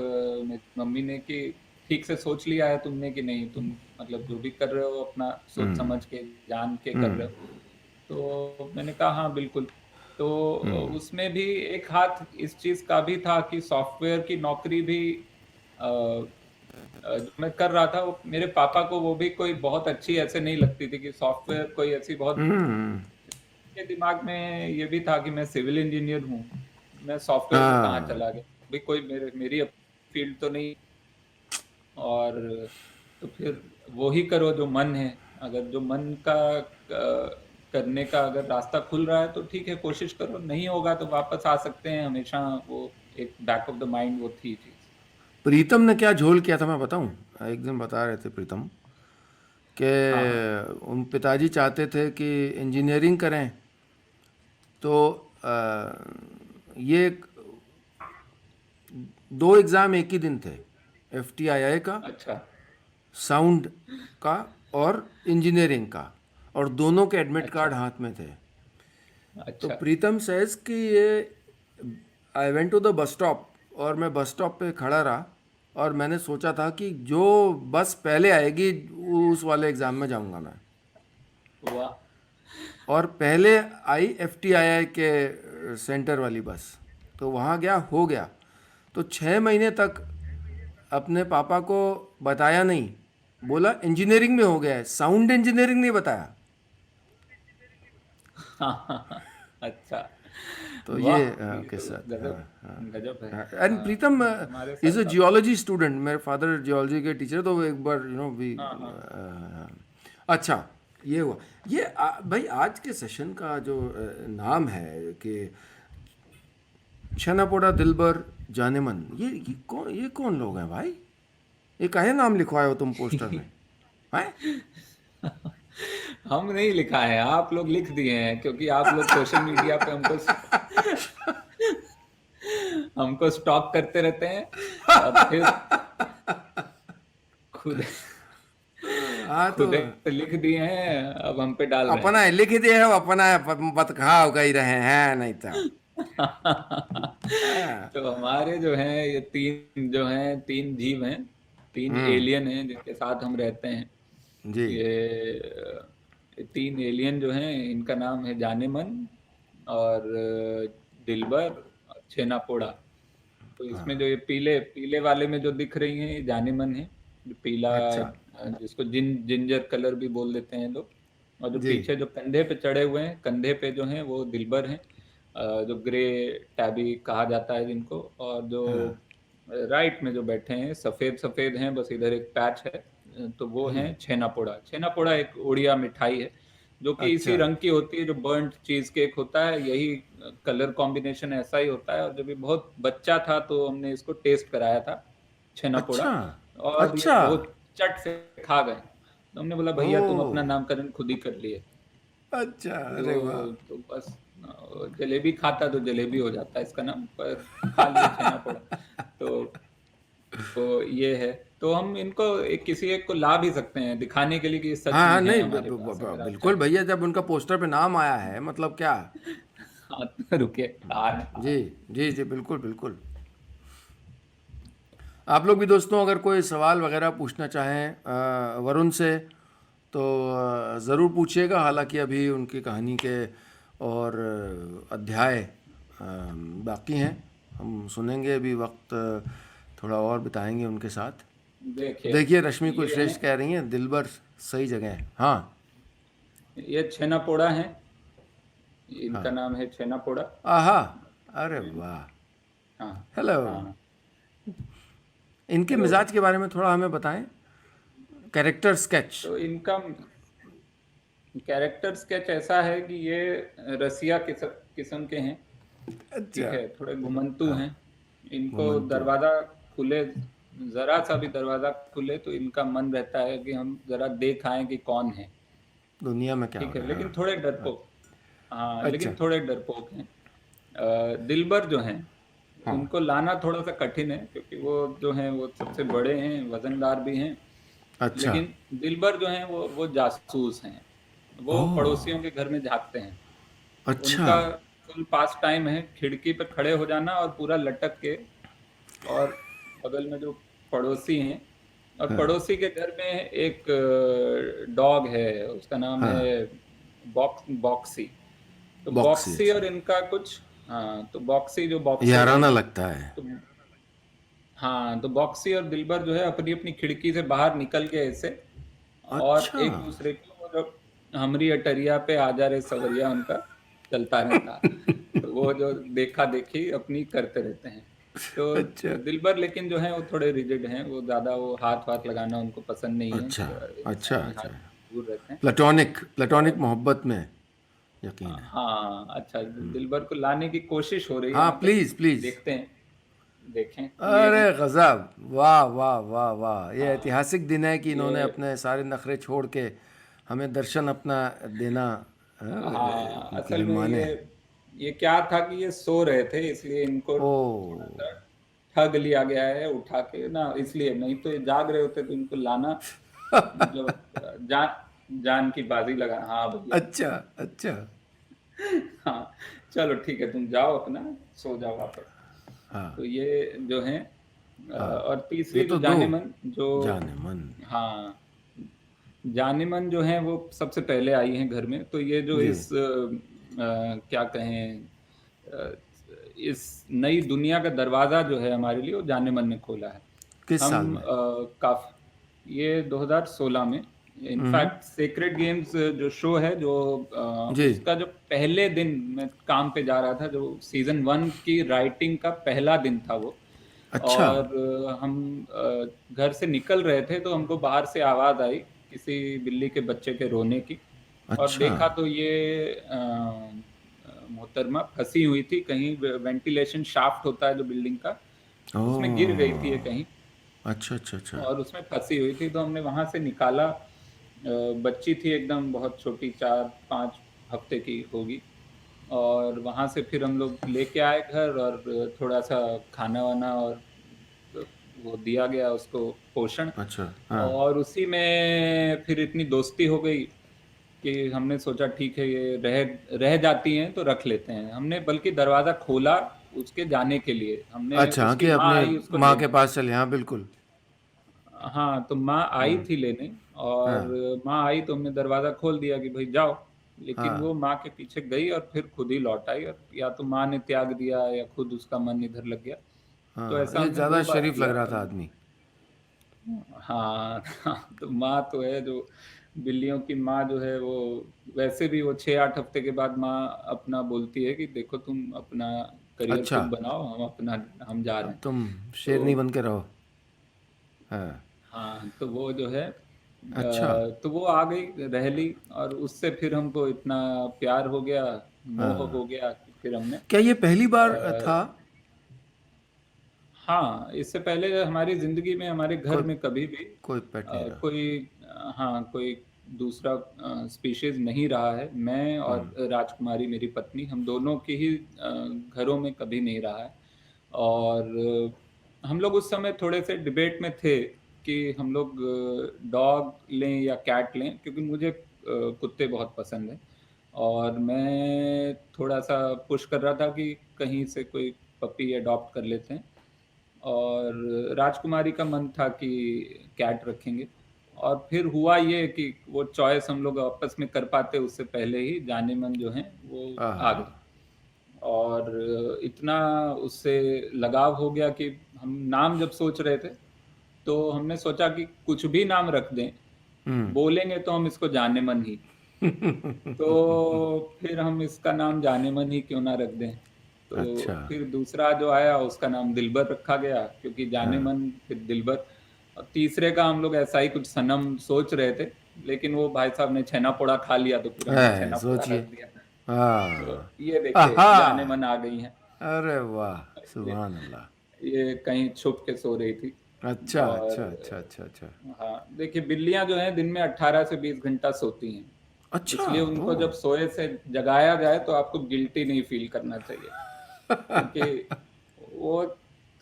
मेरी मम्मी ने कि ठीक से सोच लिया है तुमने कि नहीं, तुम मतलब जो भी कर रहे हो अपना सोच हम्म समझ के जान के कर रहे हम्म हो। तो मैंने कहा हाँ बिल्कुल। तो हम्म उसमें भी एक हाथ इस चीज का भी था कि सॉफ्टवेयर की नौकरी भी अ, जो मैं कर रहा था वो मेरे पापा को वो भी कोई बहुत अच्छी ऐसे नहीं लगती थी कि सॉफ्टवेयर कोई ऐसी बहुत। हम्म, के दिमाग में ये भी था कि मैं सिविल इंजीनियर हूँ, मैं सॉफ्टवेयर में कहाँ हाँ चला गया, भी कोई मेरी फील्ड तो नहीं। और तो फिर वो ही करो जो मन है। अगर जो मन का करने का अगर रास्ता खुल रहा है तो ठीक है, कोशिश करो, नहीं होगा तो वापस आ सकते हैं हमेशा। वो एक बैक ऑफ द माइंड वो थी चीज। प्रीतम ने क्या झोल किया था मैं बताऊं। एक दिन बता रहे थे प्रीतम कि हाँ हाँ। उन पिताजी चाहते थे कि इंजीनियरिंग करें, तो ये दो एग्ज़ाम एक ही दिन थे, एफ टी आई आई का, अच्छा साउंड का, और इंजीनियरिंग का, और दोनों के एडमिट अच्छा कार्ड हाथ में थे। तो अच्छा। प्रीतम सेज कि ये I went to the bus stop, और मैं बस स्टॉप पे खड़ा रहा, और मैंने सोचा था कि जो बस पहले आएगी उस वाले एग्ज़ाम में जाऊंगा मैं। वाह। और पहले आई एफ टी आई आई के सेंटर वाली बस, तो वहाँ गया, हो गया। तो 6 महीने तक अपने पापा को बताया नहीं, बोला इंजीनियरिंग में हो गया है, साउंड इंजीनियरिंग नहीं बताया। अच्छा। तो ये वाह, ये तो किस्सा गजब, हाँ हाँ। गजब है। एंड प्रीतम हमारे इज साथ अ था। जियोलॉजी स्टूडेंट, मेरे फादर जियोलॉजी के टीचर, तो वो एक बार वी हाँ हाँ। अच्छा, ये हुआ। ये भाई आज के सेशन का जो नाम है कि छनापोड़ा दिलबर जानेमन, ये कौन लोग हैं भाई? ये काहे नाम लिखवाए हो तुम पोस्टर में? हैं? हम नहीं लिखा है, आप लोग लिख दिए हैं क्योंकि आप लोग सोशल मीडिया पे हमको हमको स्टॉक करते रहते हैं। अब फिर खुद हाँ तो खुद एक लिख दिए हैं, अब हम पे डाल रहे अपना है लिख दिए हो, अपना है बत खाओ कही रहे हैं नहीं तो। हैं। हाँ, तो हमारे जो हैं ये तीन जो हैं, तीन जीव हैं, तीन हम्म, एलियन हैं जिनके साथ हम रहते हैं। जी, ये तीन एलियन जो हैं इनका नाम है जानेमन और दिलबर और छेनापोड़ा। तो इसमें जो ये पीले पीले वाले में जो दिख रही हैं ये जानेमन है, जो पीला, अच्छा, जिसको जिंजर कलर भी बोल देते हैं लोग। और जो जी, पीछे जो कंधे पे चढ़े हुए हैं, कंधे पे जो हैं वो दिलबर हैं, जो ग्रे टैबी कहा जाता है जिनको। और जो हाँ, राइट में जो बैठे हैं सफेद सफेद हैं, बस इधर एक पैच है, तो वो हैं छेनापोड़ा। छेनापोड़ा एक उड़िया मिठाई है जो कि इसी अच्छा, रंग की होती है, जो बर्न्ट चीज केक होता है, यही कलर कॉम्बिनेशन ऐसा ही होता है। और जब ये बहुत बच्चा था तो हमने इसको टेस्ट कराया था, छेनापोड़ा, अच्छा, और ये अच्छा, बहुत चट से खा गए। तो हमने बोला ओ, भैया तुम अपना नामकरण खुद ही कर लिए। अच्छा, अरे वाह, तो बस जलेबी खाता तो जलेबी हो जाता है इसका नाम, पर खा लिए छेनापोड़ा। तो ये है। तो हम इनको किसी एक को ला भी सकते हैं दिखाने के लिए कि ये सच हाँ में हाँ, है नहीं हमारे पास, अगर आप बिल्कुल चाहें। भैया, जब उनका पोस्टर पे नाम आया है मतलब क्या। हाँ तो रुकिए, आ रहे हैं, आ जी रहे जी जी, बिल्कुल बिल्कुल। आप लोग भी दोस्तों अगर कोई सवाल वगैरह पूछना चाहें वरुण से, तो ज़रूर पूछिएगा। हालांकि अभी उनकी कहानी के और अध्याय बाकी हैं, हम सुनेंगे अभी, वक्त थोड़ा और बिताएंगे उनके साथ। हैं। तो देखिए, देखिए, रश्मि ये कुलश्रेष्ठ है, कह रही हैं दिलबर सही जगह है। हाँ ये छेनापोड़ा है, इनका हाँ, नाम है छेनापोड़ा। आहा, अरे हम्म, वाह, हाँ हेलो। हाँ। इनके हेलो। मिजाज के बारे में थोड़ा हमें बताएं, कैरेक्टर स्केच। तो इनका कैरेक्टर स्केच ऐसा है कि ये रसिया किस्म के हैं। अच्छा, ठीक है, थोड़े घुमंतु हैं। इनको मोमेंटो, दरवाजा खुले, जरा सा भी दरवाजा खुले तो इनका मन रहता है कि हम जरा देख आए कि कौन है। दुनिया में क्या हो ठीक है, रहा है। लेकिन थोड़े डरपोक, हाँ अच्छा। लेकिन थोड़े डरपोक हैं। दिलबर जो हैं हाँ। उनको लाना थोड़ा सा कठिन है, क्योंकि वो जो हैं वो सबसे बड़े हैं, वजनदार भी हैं। अच्छा। लेकिन दिलबर जो हैं वो जासूस हैं, वो ओह। पड़ोसियों के घर में झांकते हैं। अच्छा। उनका फुल पास टाइम है खिड़की पे खड़े हो जाना और पूरा लटक के, और बगल में जो पड़ोसी हैं, और हाँ। पड़ोसी के घर में एक डॉग है, उसका नाम हाँ। है बॉक्सी। तो बॉक्सी। बॉक्सी अच्छा। और इनका कुछ, हाँ तो बॉक्सी जो बॉक्सर है, याराना लगता है। तो हाँ तो बॉक्सी और दिलबर जो है अपनी अपनी खिड़की से बाहर निकल के ऐसे, और अच्छा। एक दूसरे को, वो जो हमरी अटरिया पे आ जा रे सवरिया उनका चलता रहता, तो वो जो देखा देखी अपनी करते रहते हैं। तो अच्छा। दिलबर लेकिन जो है वो थोड़े रिजिड हैं, वो ज्यादा वो हाथ वाथ लगाना उनको पसंद नहीं है, अच्छा। अच्छा। इंसानी हाथ अच्छा। दूर रहते हैं। प्लेटोनिक प्लेटोनिक और मोहब्बत में यकीन है। हाँ अच्छा, दिलबर को लाने की कोशिश हो रही है हाँ, मतलब, प्लीज प्लीज। देखते हैं, देखें ये अरे हैं। गजब, वाह वाह वाह वाह, ये हाँ ऐतिहासिक दिन है कि इन्होंने ये, अपने सारे नखरे छोड़ के हमें दर्शन अपना देना। हाँ, हाँ उनकी असल भी में माने। ये क्या था कि ये सो रहे थे, इसलिए इनको ओ। थोड़ा सा ठग लिया गया है उठा के ना, इसलिए नहीं तो ये जाग रहे होते तो इनको लाना मतलब जान की बाजी लगा। हाँ भैया। अच्छा। अच्छा। हाँ चलो ठीक है, तुम जाओ अपना, सो जाओ वापस। हाँ। तो ये जो है, हाँ। और ये तीसरी जो तो दो जानेमन जो, जाने मन। हाँ जानेमन जो है वो सबसे पहले आई हैं घर में। तो ये जो जी। इस क्या कहें, अ, इस नई दुनिया का दरवाजा जो है हमारे लिए, वो जानेमन ने खोला है। किस साल हम में? काफी, ये 2016 में, हम्म। इनफैक्ट सेक्रेड गेम्स जो शो है, जो जी। उसका जो पहले दिन मैं काम पे जा रहा था, जो सीजन 1 की राइटिंग का पहला दिन था वो, अच्छा। और हम घर से निकल रहे थे तो हमको बाहर से आवाज आई किसी बिल्ली के बच्चे के रोने की, और अच्छा। देखा तो ये मोहतरमा फंसी हुई थी कहीं, वेंटिलेशन शाफ्ट होता है जो बिल्डिंग का, उसमें गिर गई थी ये ओ। कहीं, अच्छा अच्छा अच्छा। और उसमें फंसी हुई थी। तो हमने वहां से निकाला, बच्ची थी एकदम बहुत छोटी, 4-5 हफ्ते की होगी, और वहां से फिर हम लोग लेके आए घर, और थोड़ा सा खाना वाना और वो दिया गया उसको पोषण, अच्छा। हाँ। और उसी में फिर इतनी दोस्ती हो गई कि हमने सोचा ठीक है ये रह रह जाती हैं तो रख लेते हैं। हमने बल्कि दरवाजा खोला उसके जाने के लिए, हमने, अच्छा, हाँ, उसकी कि माँ अपने आई उसको माँ के लेने। पास चले, हाँ बिल्कुल। हाँ तो माँ आई हम्म। थी लेने, और हाँ। माँ आई तो हमने दरवाजा खोल दिया कि भाई जाओ, लेकिन हाँ। वो माँ के पीछे गई और फिर खुद ही लौट आई, और या तो माँ ने त्याग दिया या खुद उसका मन इधर लग गया। तो हाँ, ऐसा ये हमने ज़्यादा 2 बार शरीफ लग किया। रहा था आदमी। हाँ हाँ, तो माँ तो है जो, बिल्लियों की माँ जो है वो, वैसे भी वो 6-8 हफ्ते के बाद माँ अपना बोलती है कि देखो तुम अपना करियर अच्छा। खुद बनाओ, हम अपना, हम जा रहे अब हैं। तुम तो शेरनी बन के रहो। हाँ। हाँ तो वो जो है, अच्छा। तो वो आ गई, रह ली, और उससे फिर हमको इतना प्यार हो गया, मोह हाँ। हो गया कि फिर हमने, क्या ये पहली बार था? अ, हाँ इससे पहले हमारी जिंदगी में हमारे घर कोई में कभी भी कोई पेट नहीं रहा। कोई, हाँ कोई दूसरा स्पीशीज नहीं रहा है। मैं और हम्म। राजकुमारी मेरी पत्नी, हम दोनों के ही घरों में कभी नहीं रहा है। और हम लोग उस समय थोड़े से डिबेट में थे कि हम लोग डॉग लें या कैट लें, क्योंकि मुझे कुत्ते बहुत पसंद हैं, और मैं थोड़ा सा पुश कर रहा था कि कहीं से कोई पपी अडॉप्ट कर लेते हैं, और राजकुमारी का मन था कि कैट रखेंगे। और फिर हुआ ये कि वो चॉइस हम लोग आपस में कर पाते उससे पहले ही जाने मन जो है वो आ हाँ। गई, और इतना उससे लगाव हो गया कि हम नाम जब सोच रहे थे तो हमने सोचा कि कुछ भी नाम रख दें, हम्म। बोलेंगे तो हम इसको जाने मन ही, तो फिर हम इसका नाम जाने मन ही क्यों ना रख दें। अच्छा। तो फिर दूसरा जो आया उसका नाम दिलबर रखा गया, क्योंकि जाने हाँ। मन फिर दिलबर। और तीसरे का हम लोग ऐसा ही कुछ सनम सोच रहे थे, लेकिन वो भाई साहब ने छेना पोड़ा खा लिया तो फिर हमने है, छेना पोड़ा सोचिए। रख दिया। तो हाँ। ये देखिए आहा। जाने मन आ गई हैं। अरे वाह, सुभान अल्लाह। ये कहीं छुप के सो रही थी। अच्छा, अच्छा, और अच्छा, अच्छा, अच्छा। हाँ, देखिए बिल्लियाँ जो हैं दिन में 18 से 20 घंटा सोती हैं। अच्छा, इसलिए उनको ओह! जब सोए से जगाया जाए तो आपको गिल्टी नहीं फ़ील करना चाहिए, क्योंकि वो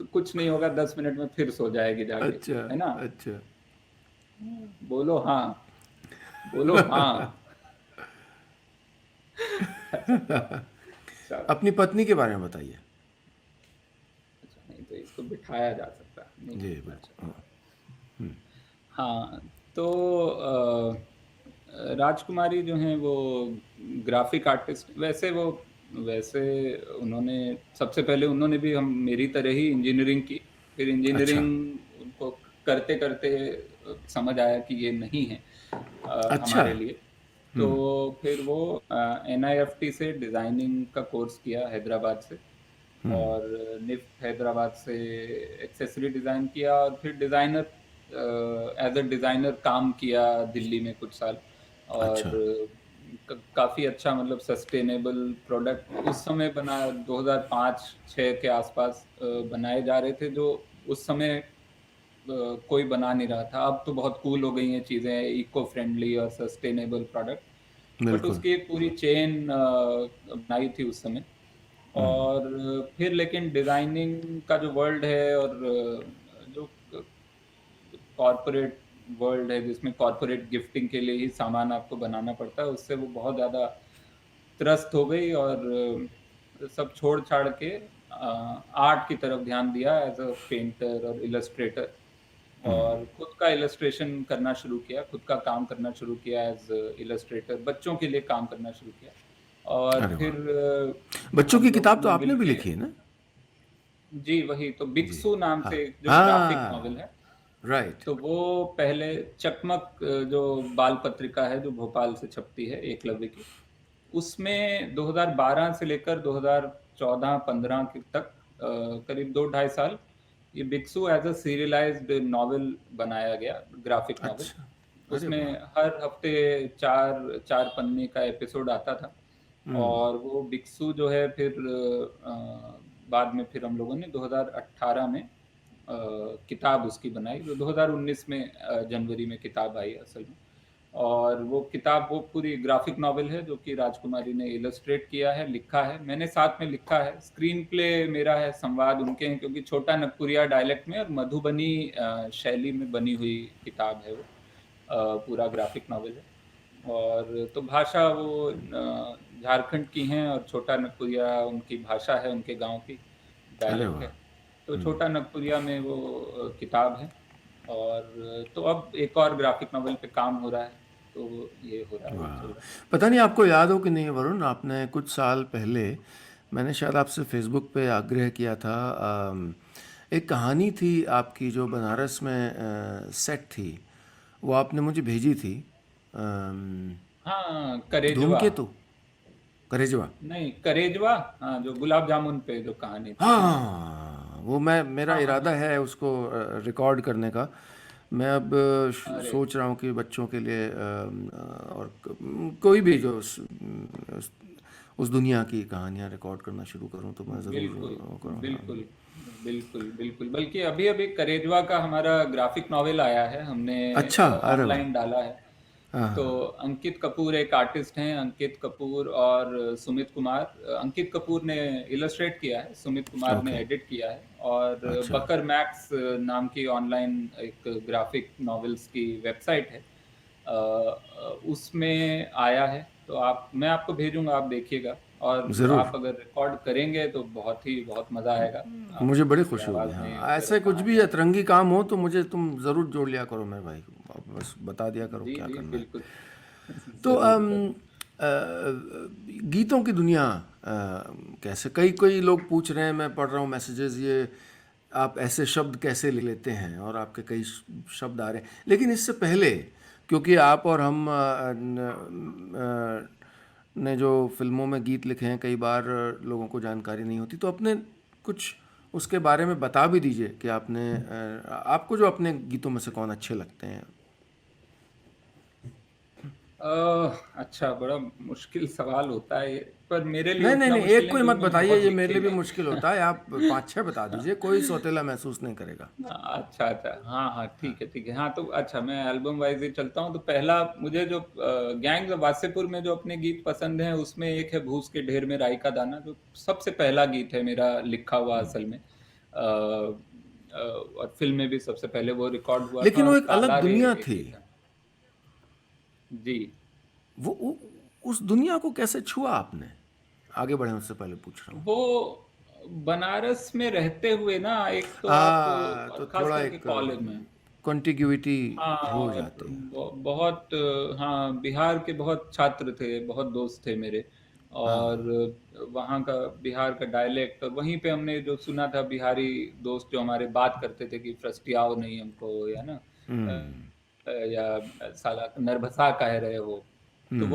तो कुछ नहीं होगा, 10 मिनट में फिर सो जाएगी जाके, अच्छा, है ना? अच्छा। बोलो हाँ, बोलो हाँ। अच्छा, चलो। अपनी पत्नी के बारे में बताइए। अच्छा, नहीं तो इसको बिठाया जा सकता है, नहीं जी, बिठना बिल्कुल। चाहिए। हाँ, हुँ, हाँ, तो राजकुमारी जो हैं वो ग्राफ़िक आर्टिस्ट, वैसे उन्होंने सबसे पहले उन्होंने भी हम मेरी तरह ही इंजीनियरिंग की। फिर अच्छा, इंजीनियरिंग उनको करते-करते समझ आया कि ये नहीं है अच्छा। हमारे लिए। तो हुँ, फिर वो एनआईएफटी से डिज़ाइनिंग का कोर्स किया हैदराबाद से, हुँ, और निफ्ट हैदराबाद से एक्सेसरी डिज़ाइन किया, और फिर डिज़ाइनर एज अ डिज़ाइनर काम किया दिल्ली में कुछ साल। और अच्छा। काफ़ी अच्छा, मतलब सस्टेनेबल प्रोडक्ट उस समय बना, 2005-6 के आसपास बनाए जा रहे थे, जो उस समय कोई बना नहीं रहा था। अब तो बहुत कूल हो गई हैं चीज़ें, इको फ्रेंडली और सस्टेनेबल प्रोडक्ट। बट बिल्कुल। उसकी एक पूरी चेन बनाई थी उस समय। हुँ, और फिर लेकिन डिज़ाइनिंग का जो वर्ल्ड है, और जो कॉर्पोरेट वर्ल्ड है जिसमें कॉर्पोरेट गिफ्टिंग के लिए ही सामान आपको बनाना पड़ता है, उससे वो बहुत ज़्यादा त्रस्त हो गई, और सब छोड़-छाड़ के आर्ट की तरफ ध्यान दिया एज़ अ पेंटर और इलस्ट्रेटर। हुँ। और खुद का इलस्ट्रेशन करना शुरू किया, खुद का काम करना शुरू किया एज़ इलस्ट्रेटर, बच्चों के लिए काम करना शुरू किया। और अरे वाह! फिर बच्चों हम की लोगों किताब तो ने आपने भी मिलके, लिखी है ना? जी, वही तो जी। बिक्सू नाम हाँ। से एक जो ग्राफ़िक नॉवेल हाँ, है। राइट। तो वो पहले चकमक जो बाल पत्रिका है जो भोपाल से छपती है एकलव्य की, उसमें 2012 से लेकर 2014-15 के तक करीब 2 ढाई साल ये बिक्सू एज़ अ सीरियलाइज़्ड नॉवेल बनाया गया, ग्राफ़िक नॉवेल। अच्छा। अरे उसमें वाह! हर हफ्ते 4 4 पन्ने का एपिसोड आता था। हुँ, और वो बिक्सू जो है फिर बाद में फिर हम लोगों ने 2018 में किताब उसकी बनाई, जो 2019 में जनवरी में किताब आई असल में। और वो किताब वो पूरी ग्राफ़िक नॉवेल है जो कि राजकुमारी ने इलस्ट्रेट किया है, लिखा है, मैंने साथ में लिखा है। स्क्रीन प्ले मेरा है, संवाद उनके हैं, क्योंकि छोटा नागपुरिया डायलेक्ट में और मधुबनी शैली में बनी हुई किताब है वो। पूरा ग्राफ़िक नॉवेल है। और तो भाषा वो झारखंड की हैं, और छोटा नागपुरिया उनकी भाषा है, उनके गाँव की अरे डायलेक्ट वाह! है। तो हुँ। छोटा नागपुरिया में वो किताब है। और तो अब एक और ग्राफ़िक नॉवेल पे काम हो रहा है, तो ये हो रहा है, ये चल वाह! रहा है। पता नहीं आपको याद हो कि नहीं वरुण, आपने कुछ साल पहले मैंने शायद आपसे फ़ेसबुक पे आग्रह किया था। एक कहानी थी आपकी जो बनारस में सेट थी, वो आपने मुझे भेजी थी। अम, हाँ, करेजवा। धूमकेतु, करेजवा। नहीं, करेजवा, हाँ, जो गुलाब जामुन पे जो कहानी थी, हाँ। हाँ, वो मैं मेरा हाँ, हाँ, इरादा हाँ। है उसको रिकॉर्ड करने का। मैं अब अरे! सोच रहा हूँ कि बच्चों के लिए और कोई भी जो उस दुनिया की कहानियाँ रिकॉर्ड करना शुरू करूँ तो मैं ज़रूर बिल्कुल, करूँ। हाँ। बिल्कुल, बिल्कुल, बिल्कुल। बल्कि अभी-अभी करेजवा का हमारा ग्राफ़िक नॉवेल आया है, हमने अच्छा, अरे वाह! ऑनलाइन डाला है। हाँ, तो हाँ, अंकित कपूर एक आर्टिस्ट हैं, अंकित कपूर और सुमित कुमार। अंकित कपूर ने इलस्ट्रेट किया है, सुमित हाँ, कुमार ने ओके, एडिट किया है। और अच्छा, बकर मैक्स नाम की ऑनलाइन एक ग्राफ़िक नॉवेल्स की वेबसाइट है। उसमें आया है, तो मैं आपको भेजूँगा, आप देखिएगा। और ज़रूर। आप अगर रिकॉर्ड करेंगे तो बहुत मज़ा आएगा। मुझे बड़ी आपकी खुशी होगी। आवाज़ में हाँ, अगर ऐसे कुछ भी कहानियाँ। अतरंगी काम हो तो मुझे तुम ज़रूर जोड़ लिया करो मेरे भाई। आप बस बता दिया करो जी, क्या जी, करना है। बिल्कुल। तो ज़रूर, ज़रूर। गीतों की दुनिया कैसे, कई कई लोग पूछ रहे हैं, मैं पढ़ रहा हूँ मैसेजेस, ये आप ऐसे शब्द कैसे ले लेते हैं, और आपके कई शब्द आ रहे हैं। लेकिन इससे पहले, क्योंकि आप और हम ने जो फिल्मों में गीत लिखे हैं, कई बार लोगों को जानकारी नहीं होती, तो अपने कुछ उसके बारे में बता भी दीजिए कि आपको जो अपने गीतों में से कौन अच्छे लगते हैं। अच्छा, बड़ा मुश्किल सवाल होता है ये, पर मेरे लिए नहीं नहीं उतना नहीं, मुश्किल एक नहीं कोई मत क्योंकि मैंने बताइए, बहुत ये मेरे लिखे लिए भी हुए हैं। मुश्किल होता है। आप 5-6 बता दीजिए, कोई सौतेला महसूस नहीं करेगा। अच्छा, अच्छा। हाँ, हाँ, हाँ। ठीक है, ठीक है। हाँ, तो अच्छा मैं एल्बम वाइज़ ही चलता हूँ, तो पहला मुझे जो गैंग्स ऑफ वासेपुर में जो अपने गीत पसंद हैं, उसमें एक है भूस के ढेर में राई का दाना, जो सबसे पहला गीत है मेरा लिखा हुआ हुँ। असल में। और फ़िल्म में भी सबसे पहले वो रिकॉर्ड हुआ था लेकिन वो और एक अलग काला रे दुनिया एक थी। गीत है। जी। वो उस दुनिया को कैसे छुआ आपने? आगे बढ़ें उससे पहले पूछ रहा हूँ। वो बनारस में रहते हुए ना, एक तो आप तो और ख़ास थोड़ा करके एक कॉलेज में। कॉन्टिग्युइटी हो हाँ, जाती है। बहुत हाँ, बिहार के बहुत छात्र थे, बहुत दोस्त थे मेरे। और हाँ। वहाँ का बिहार का डायलेक्ट, और वहीं पे हमने जो सुना था बिहारी दोस्त जो हमारे बात करते थे कि फ्रस्टियाओ नहीं हमको, या ना हुँ, या साला नरभसा काहे रहे हो। तो हुँ,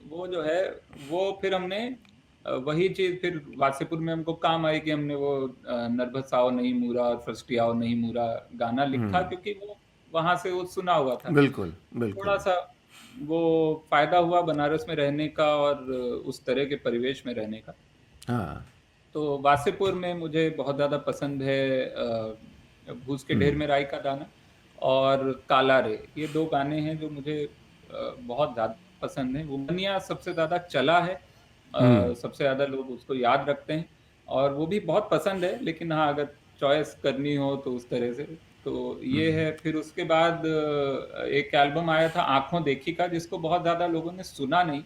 वो जो है, वो फिर हमने वही चीज़ फिर वासेपुर में हमको काम आई कि हमने वो नरभसाओ नहीं मूरा और फ्रस्टियाओ नहीं मूरा गाना लिखा, हुँ। क्योंकि वो वहाँ से वो सुना हुआ था। बिल्कुल, बिल्कुल। थोड़ा-सा वो फ़ायदा हुआ बनारस में रहने का और उस तरह के परिवेश में रहने का। हाँ। तो वासेपुर में मुझे बहुत ज़्यादा पसंद है भूस के हुँ, ढेर में राई का दाना और काला रे। ये 2 गाने हैं जो मुझे बहुत ज़्यादा पसंद हैं। वो बनिया सबसे ज़्यादा चला है, हुँ, सबसे ज़्यादा लोग उसको याद रखते हैं और वो भी बहुत पसंद है। लेकिन हाँ, अगर चॉइस करनी हो तो उस तरह से, तो हुँ, ये है। फिर उसके बाद एक एल्बम आया था आँखों देखी का, जिसको बहुत ज़्यादा लोगों ने सुना नहीं।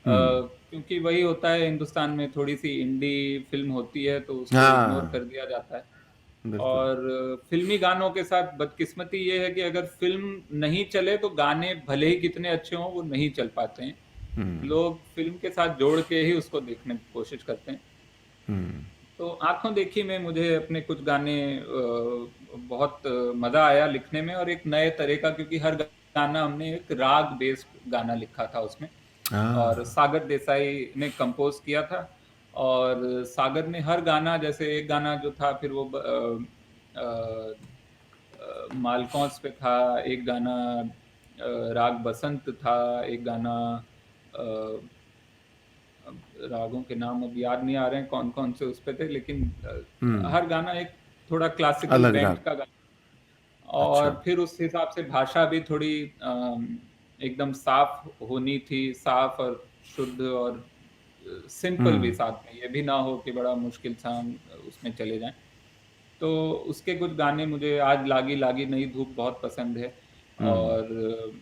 हुँ। क्योंकि वही होता है, हिंदुस्तान में थोड़ी-सी इंडी फ़िल्म होती है तो उसको इग्नोर हाँ, कर दिया जाता है। बिल्कुल। और फ़िल्मी गानों के साथ बदकिस्मती ये है कि अगर फ़िल्म नहीं चले तो गाने भले ही कितने अच्छे हों, वो नहीं चल पाते हैं। हुँ, लोग फ़िल्म के साथ जोड़ के ही उसको देखने की कोशिश करते हैं। हुँ, तो आँखों देखी में मुझे अपने कुछ गाने बहुत मज़ा आया लिखने में, और एक नए तरह का, क्योंकि हर गाना हमने एक राग बेस्ड गाना लिखा था उसमें। और हाँ। सागर देसाई ने कंपोज़ किया था, और सागर ने हर गाना, जैसे एक गाना जो था फिर वो मालकौंस पे था, एक गाना राग बसंत था, एक गाना अ अब रागों के नाम अब याद नहीं आ रहे हैं कौन-कौन से उस पे थे, लेकिन हुँ, हर गाना एक थोड़ा क्लासिकल अलग बेंट राग। का गाना। अच्छा। और फिर उस हिसाब से भाषा भी थोड़ी एकदम साफ होनी थी, साफ और शुद्ध और सिंपल भी हुँ, साथ में, ये भी ना हो कि बड़ा मुश्किल सा हम उसमें चले जाएँ। तो उसके कुछ गाने मुझे आज लागी लागी नई धूप बहुत पसंद है। हुँ, और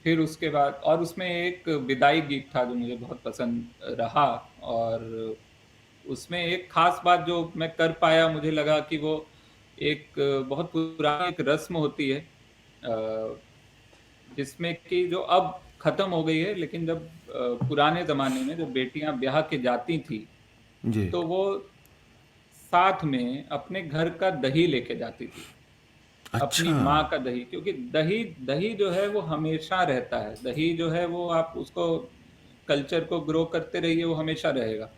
फिर उसके बाद और उसमें एक विदाई गीत था जो मुझे बहुत पसंद रहा। और उसमें एक ख़ास बात जो मैं कर पाया, मुझे लगा कि वो एक बहुत पुरानी एक रस्म होती है, जिसमें कि जो अब ख़त्म हो गई है, लेकिन जब पुराने ज़माने में जब बेटियाँ ब्याह के जाती थी, जी। तो वो साथ में अपने घर का दही लेके जाती थी। अपनी अच्छा। माँ का दही, क्योंकि दही दही जो है वो हमेशा रहता है। दही जो है वो आप उसको कल्चर को ग्रो करते रहिए, वो हमेशा रहेगा।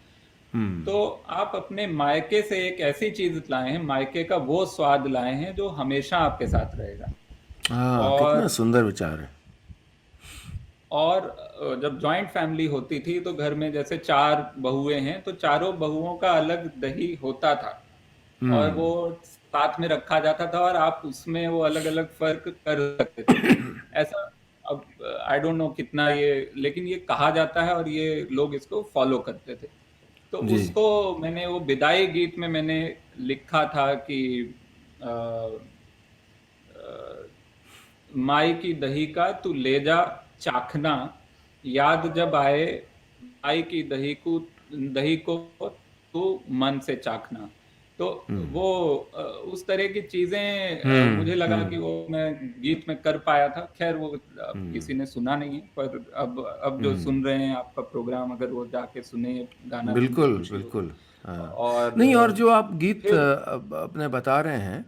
हुँ। तो आप अपने मायके से एक ऐसी चीज़ लाए हैं, मायके का वो स्वाद लाए हैं जो हमेशा आपके साथ रहेगा। हाँ, कितना और सुंदर विचार है। जब जॉइंट फैमिली होती थी तो घर में जैसे 4 बहुएँ हैं, तो चारों बहुओं का अलग दही होता था। और वो हुँ। साथ में रखा जाता था और आप उसमें वो अलग-अलग फ़र्क कर सकते थे। ऐसा अब आई डोंट नो कितना ये, लेकिन ये कहा जाता है और ये लोग इसको फ़ॉलो करते थे। तो जी। उसको मैंने वो विदाई गीत में मैंने लिखा था कि अ अ, माई की दही का तू ले जा चाखना, याद जब आए माई की दही को तू मन से चाखना। तो हुँ। वो उस तरह की चीज़ें मुझे हुँ, लगा कि हुँ, वो मैं गीत में कर पाया था। ख़ैर वो हुँ, किसी ने सुना नहीं है, पर अब जो हुँ। सुन रहे हैं आपका प्रोग्राम, अगर वो जाके सुने गाना तो मुझे बिल्कुल, खुशी होगी। बिल्कुल। हाँ। और नहीं, और जो आप गीत फिर अब अपने बता रहे हैं,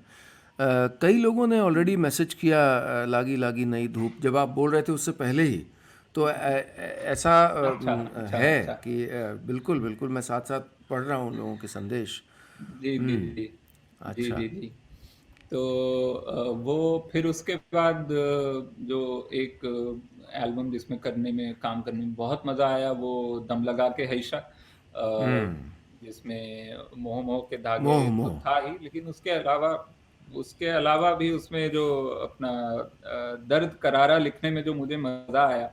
कई लोगों ने ऑलरेडी मैसेज किया, लागी लागी नई धूप, जब आप बोल रहे थे उससे पहले ही। तो ऐसा अच्छा, अच्छा, है अच्छा। कि बिल्कुल, बिल्कुल मैं साथ-साथ पढ़ रहा हूँ लोगों के संदेश। जी, जी, हुँ, जी। जी, अच्छा। जी, जी। तो वो फिर उसके बाद जो एक एल्बम जिसमें करने में काम करने में बहुत मजा आया, वो दम लगा के हैशा, हम्म। जिसमें मोह मोह के धागे मोह तो मोह। था ही, लेकिन उसके अलावा भी उसमें जो अपना दर्द करारा लिखने में जो मुझे मजा आया,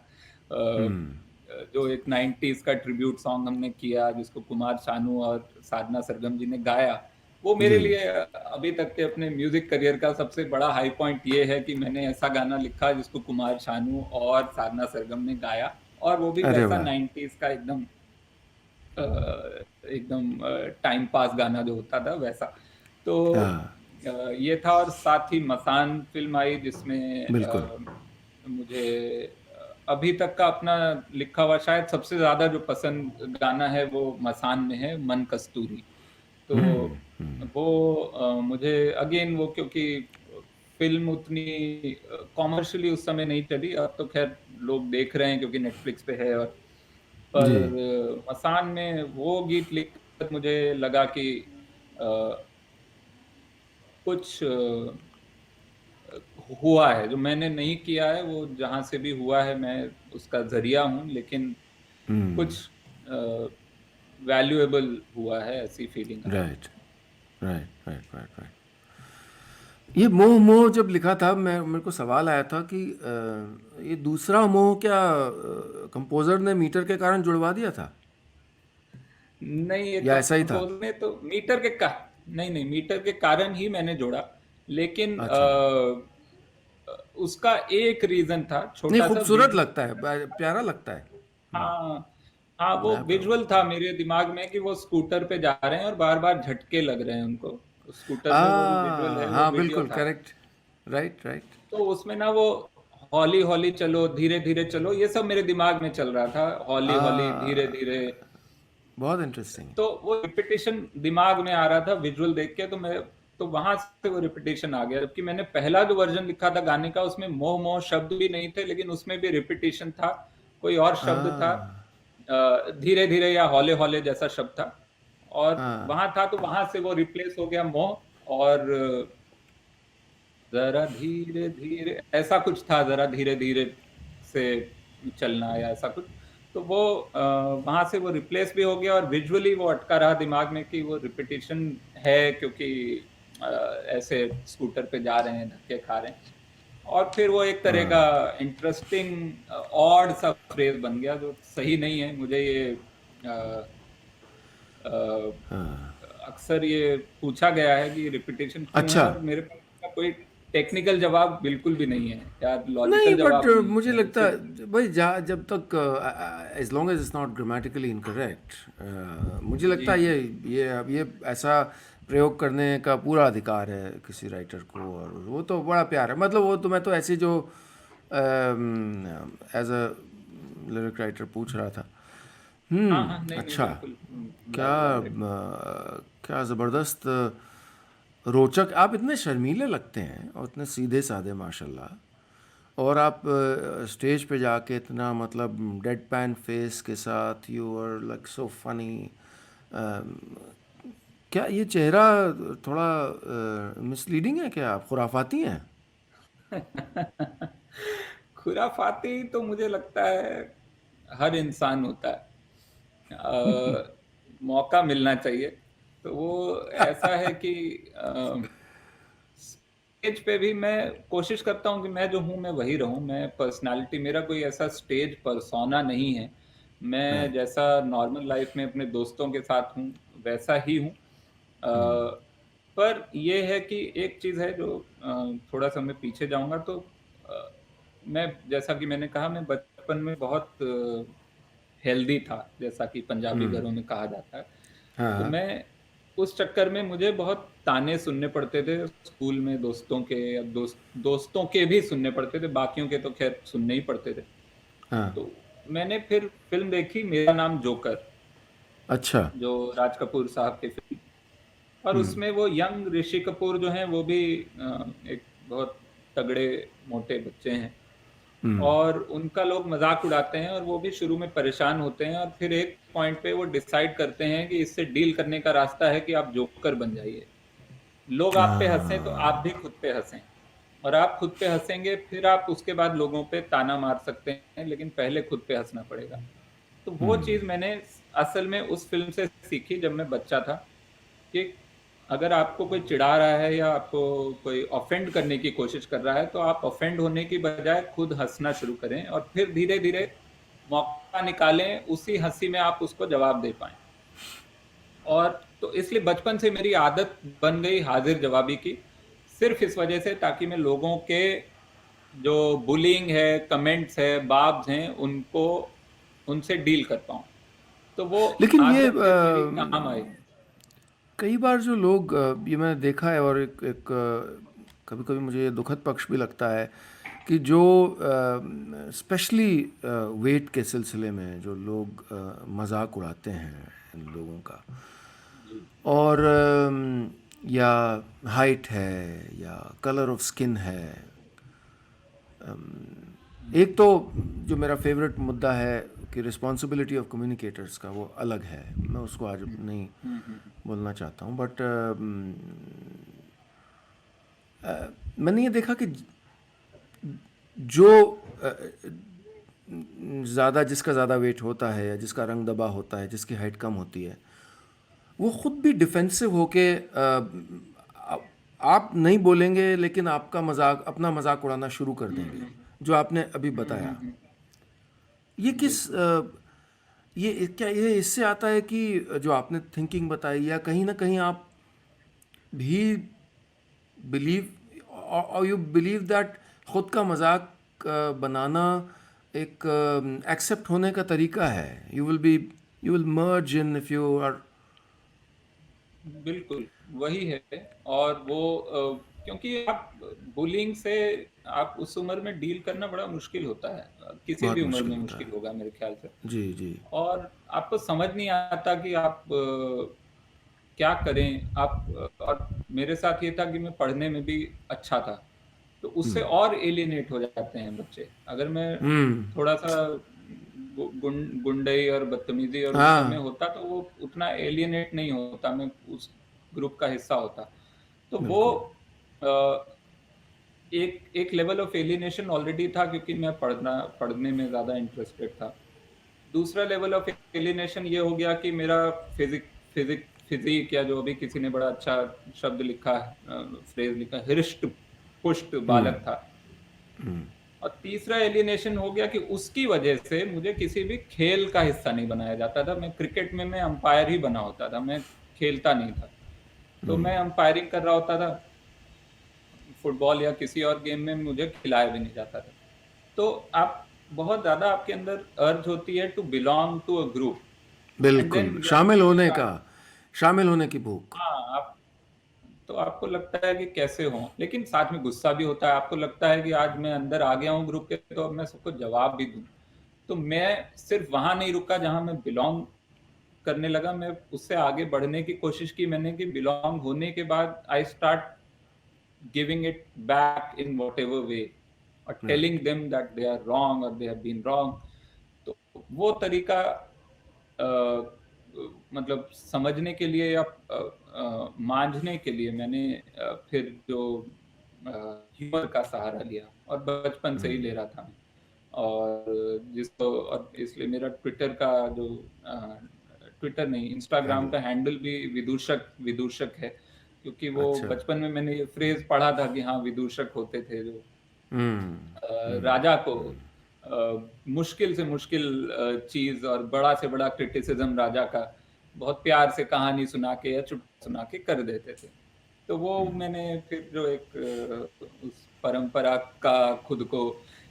हम्म। जो एक 90s का ट्रिब्यूट सॉन्ग हमने किया जिसको कुमार शानू और साधना सरगम जी ने गाया, वो मेरे जी। लिए अभी तक के अपने म्यूजिक करियर का सबसे बड़ा हाई पॉइंट ये है कि मैंने ऐसा गाना लिखा जिसको कुमार शानू और साधना सरगम ने गाया, और वो भी अरे वैसा वाह। 90s का एकदम टाइम पास गाना जो होता था वैसा। तो हाँ। ये था, और साथ ही मसान फिल्म आई जिसमें बिल्कुल। मुझे अभी तक का अपना लिखा हुआ शायद सबसे ज्यादा जो पसंद गाना है वो मसान में है, मन कस्तूरी। तो हम्म। वो मुझे अगेन वो, क्योंकि फिल्म उतनी कॉमर्शियली उस समय नहीं चली, अब तो खैर लोग देख रहे हैं क्योंकि नेटफ्लिक्स पे है, और पर जी। मसान में वो गीत लिखकर मुझे लगा कि अ, कुछ हुआ है जो मैंने नहीं किया है, वो जहां से भी हुआ है मैं उसका जरिया हूँ, लेकिन हम्म। कुछ वैल्यूएबल हुआ है, ऐसी फीलिंग आई है। Right, right, right, right, right. ये मोह मोह जब लिखा था, मैं मेरे को सवाल आया था कि ये दूसरा मोह क्या कंपोजर ने मीटर के कारण जुड़वा दिया था, नहीं, ये या ऐसा ही था? कंपोज में तो मीटर के का नहीं नहीं, मीटर के कारण ही मैंने जोड़ा, लेकिन अच्छा। उसका एक रीजन था नहीं, छोटा सा खूबसूरत लगता है, प्यारा लगता है। हाँ हाँ, वो मैं विजुअल था मेरे दिमाग में कि वो स्कूटर पे जा रहे हैं और बार बार झटके लग रहे हैं उनको, स्कूटर में वो जो विजुअल है वो हाँ वीडियो बिल्कुल था। करेक्ट। Right, right. तो उसमें ना वो हौली हौली चलो, धीरे धीरे चलो, ये सब मेरे दिमाग में चल रहा था, हौली हौली धीरे आ, धीरे। बहुत इंटरेस्टिंग। तो वो रिपीटेशन दिमाग में आ रहा था विजुअल देख के, तो वहां से वो रिपीटेशन आ गया, जबकि मैंने पहला जो वर्जन लिखा था गाने का उसमें मोह मोह शब्द भी नहीं थे, लेकिन उसमें भी रिपीटेशन था, कोई और शब्द था, हाँ, धीरे धीरे या हौले हौले जैसा शब्द था, और हाँ, वहां था, तो वहां से वो रिप्लेस हो गया मोह, और जरा धीरे धीरे ऐसा कुछ था, जरा धीरे धीरे से चलना या ऐसा कुछ। तो वो वहां से वो रिप्लेस भी हो गया, और विजुअली वो अटका रहा दिमाग में कि वो रिपीटिशन है, क्योंकि अ, ऐसे स्कूटर पे जा रहे हैं, धक्के खा रहे हैं, और फिर वो एक तरह का हाँ, इंटरेस्टिंग ऑड सा फ्रेज बन गया जो सही नहीं है। मुझे ये अ, अ, हाँ। अक्सर ये पूछा गया है कि रिपीटेशन क्यों है, अच्छा। और मेरे पास इसका कोई टेक्निकल जवाब बिल्कुल भी नहीं है या नहीं, लॉजिकल बट जवाब नहीं मुझे है, लगता सिर्फ है भाई, जहाँ जब तक as long as it's not grammatically incorrect, मुझे लगता जी है जी ये ऐसा प्रयोग करने का पूरा अधिकार है किसी राइटर को, और वो तो बड़ा प्यार है। मतलब वो तो, मैं तो ऐसी जो एज अ लिरिक राइटर पूछ रहा था। हाँ हाँ, नहीं नहीं, अच्छा। बिल्कुल क्या वैलिड। क्या ज़बरदस्त, रोचक। आप इतने शर्मीले लगते हैं और इतने सीधे साधे माशाल्लाह, और आप स्टेज पे जाके इतना, मतलब डेड पैन फेस के साथ, you are like so funny. क्या ये चेहरा थोड़ा मिसलीडिंग है? क्या आप खुराफाती हैं? खुराफाती तो मुझे लगता है हर इंसान होता है, मौका मिलना चाहिए। तो वो ऐसा है कि स्टेज पे भी मैं कोशिश करता हूँ कि मैं जो हूँ मैं वही रहूँ, मैं पर्सनालिटी, मेरा कोई ऐसा स्टेज पर्सोना नहीं है, मैं राइट। जैसा नॉर्मल लाइफ में अपने दोस्तों के साथ हूँ वैसा ही हूँ। पर ये है कि एक चीज़ है जो थोड़ा सा मैं पीछे जाऊँगा तो अ, मैं, जैसा कि मैंने कहा, मैं बचपन में बहुत हेल्दी था, जैसा कि पंजाबी घरों में कहा जाता है। तो हाँ, मैं उस चक्कर में मुझे बहुत ताने सुनने पड़ते थे स्कूल में, दोस्तों के, या दोस्तों के भी सुनने पड़ते थे, बाकियों के तो खैर सुनने ही पड़ते थे। हाँ। तो मैंने फिर फिल्म देखी मेरा नाम जोकर, अच्छा। जो राज कपूर साहब की फिल्म, और उसमें वो यंग ऋषि कपूर जो हैं वो भी एक बहुत तगड़े मोटे बच्चे हैं, और उनका लोग मजाक उड़ाते हैं, और वो भी शुरू में परेशान होते हैं, और फिर एक पॉइंट पे वो डिसाइड करते हैं कि इससे डील करने का रास्ता है कि आप जोकर बन जाइए। लोग आप पे हंसें तो आप भी हाँ। खुद पे हंसें, और आप खुद पे हंसेंगे फिर आप उसके बाद लोगों पे ताना मार सकते हैं, लेकिन पहले खुद पे हंसना पड़ेगा। तो वो चीज़ मैंने असल में उस फिल्म से सीखी जब मैं बच्चा था, कि अगर आपको कोई चिढ़ा रहा है या आपको कोई ऑफेंड करने की कोशिश कर रहा है, तो आप ऑफेंड होने की बजाय खुद हंसना शुरू करें और फिर धीरे धीरे मौका निकालें, उसी हंसी में आप उसको जवाब दे पाएं। और तो इसलिए बचपन से मेरी आदत बन गई हाजिर जवाबी की, सिर्फ इस वजह से ताकि मैं लोगों के जो बुलिंग है, कमेंट्स है, बाब्स हैं, उनको उनसे डील कर पाऊं। तो वो लेकिन ये आदत फिर मेरी काम आई। कई बार जो लोग ये मैंने देखा है, और एक एक कभी कभी मुझे ये दुखद पक्ष भी लगता है कि जो स्पेशली वेट के सिलसिले में जो लोग मजाक उड़ाते हैं इन लोगों का, जी। और या हाइट है या कलर ऑफ स्किन है। एक तो जो मेरा फेवरेट मुद्दा है कि रिस्पॉन्सिबिलिटी ऑफ कम्युनिकेटर्स का, वो अलग है, मैं उसको आज नहीं बोलना चाहता हूँ, बट मैंने ये देखा कि जो ज़्यादा, जिसका ज़्यादा वेट होता है या जिसका रंग दबा होता है, जिसकी हाइट कम होती है, वो खुद भी डिफेंसिव होके आप नहीं बोलेंगे लेकिन आपका मजाक, अपना मजाक उड़ाना शुरू कर देंगे, जो आपने अभी बताया। ये किस बिल्कुल। ये क्या ये इससे आता है कि जो आपने थिंकिंग बताई, या कहीं ना कहीं आप भी बिलीव, और यू बिलीव दैट खुद का मजाक बनाना एक एक्सेप्ट होने का तरीका है? You will merge in if you are. बिल्कुल, वही है। और वो क्योंकि आप बुलिंग से आप उस उम्र में डील करना बड़ा मुश्किल होता है। किसी भी बहुत उम्र मुश्किल में होता मुश्किल है। होगा मेरे ख्याल से। जी जी। और आपको समझ नहीं आता कि आप क्या करें। और मेरे साथ ये था कि मैं पढ़ने में भी अच्छा था, तो उससे और एलियनेट हो जाते हैं बच्चे। अगर मैं थोड़ा सा गुंडई और बदतमीजी और उस सब में हाँ। होता तो वो उतना एलियनेट नहीं होता, मैं उस ग्रुप का हिस्सा होता। तो वो बिल्कुल। अ, एक एक लेवल ऑफ एलियनेशन ऑलरेडी था, क्योंकि मैं पढ़ने में ज़्यादा इंटरेस्टेड था। दूसरा लेवल ऑफ एलियनेशन ये हो गया कि मेरा फिजिक या जो अभी किसी ने बड़ा अच्छा शब्द लिखा है, फ्रेज लिखा, हृष्ट पुष्ट बालक था। और तीसरा एलियनेशन हो गया कि उसकी वजह से मुझे किसी भी खेल का हिस्सा नहीं बनाया जाता था। मैं क्रिकेट में मैं अंपायर ही बना होता था, मैं खेलता नहीं था। तो मैं अंपायरिंग कर रहा होता था, फुटबॉल या किसी और गेम में मुझे खिलाया भी नहीं जाता था। तो आप बहुत ज्यादा आपके अंदर अर्ज होती है to belong to a group, and बिल्कुल, देन शामिल यू होने का, स्टार्ट। शामिल होने की भूख। हाँ, आप तो आपको लगता है कि कैसे हो, लेकिन साथ में गुस्सा भी होता है। आपको लगता है कि आज मैं अंदर आ गया हूँ ग्रुप के, तो अब मैं सबको जवाब भी दूं। तो मैं सिर्फ वहां नहीं रुका जहां मैं बिलोंग करने लगा, मैं उससे आगे बढ़ने की कोशिश की मैंने, कि बिलोंग होने के बाद I start giving it back in whatever way, और telling right. Them that they are wrong और दे हैव बीन रॉन्ग। तो वो तरीका मतलब समझने के लिए या मांझने के लिए मैंने फिर जो ह्यूमर का सहारा लिया, और बचपन से ही ले रहा था मैं। और जिसको, और इसलिए मेरा ट्विटर का जो ट्विटर नहीं, इंस्टाग्राम हैंडल। का हैंडल भी विदूषक विदूषक है, क्योंकि वो अच्छा। बचपन में मैंने ये फ्रेज पढ़ा था कि हाँ, विदूषक होते थे जो हम्म। राजा को मुश्किल से मुश्किल चीज और बड़ा से बड़ा क्रिटिसिज्म राजा का बहुत प्यार से कहानी सुना के या चुटकुला सुना के कर देते थे। तो वो मैंने फिर जो एक उस परंपरा का खुद को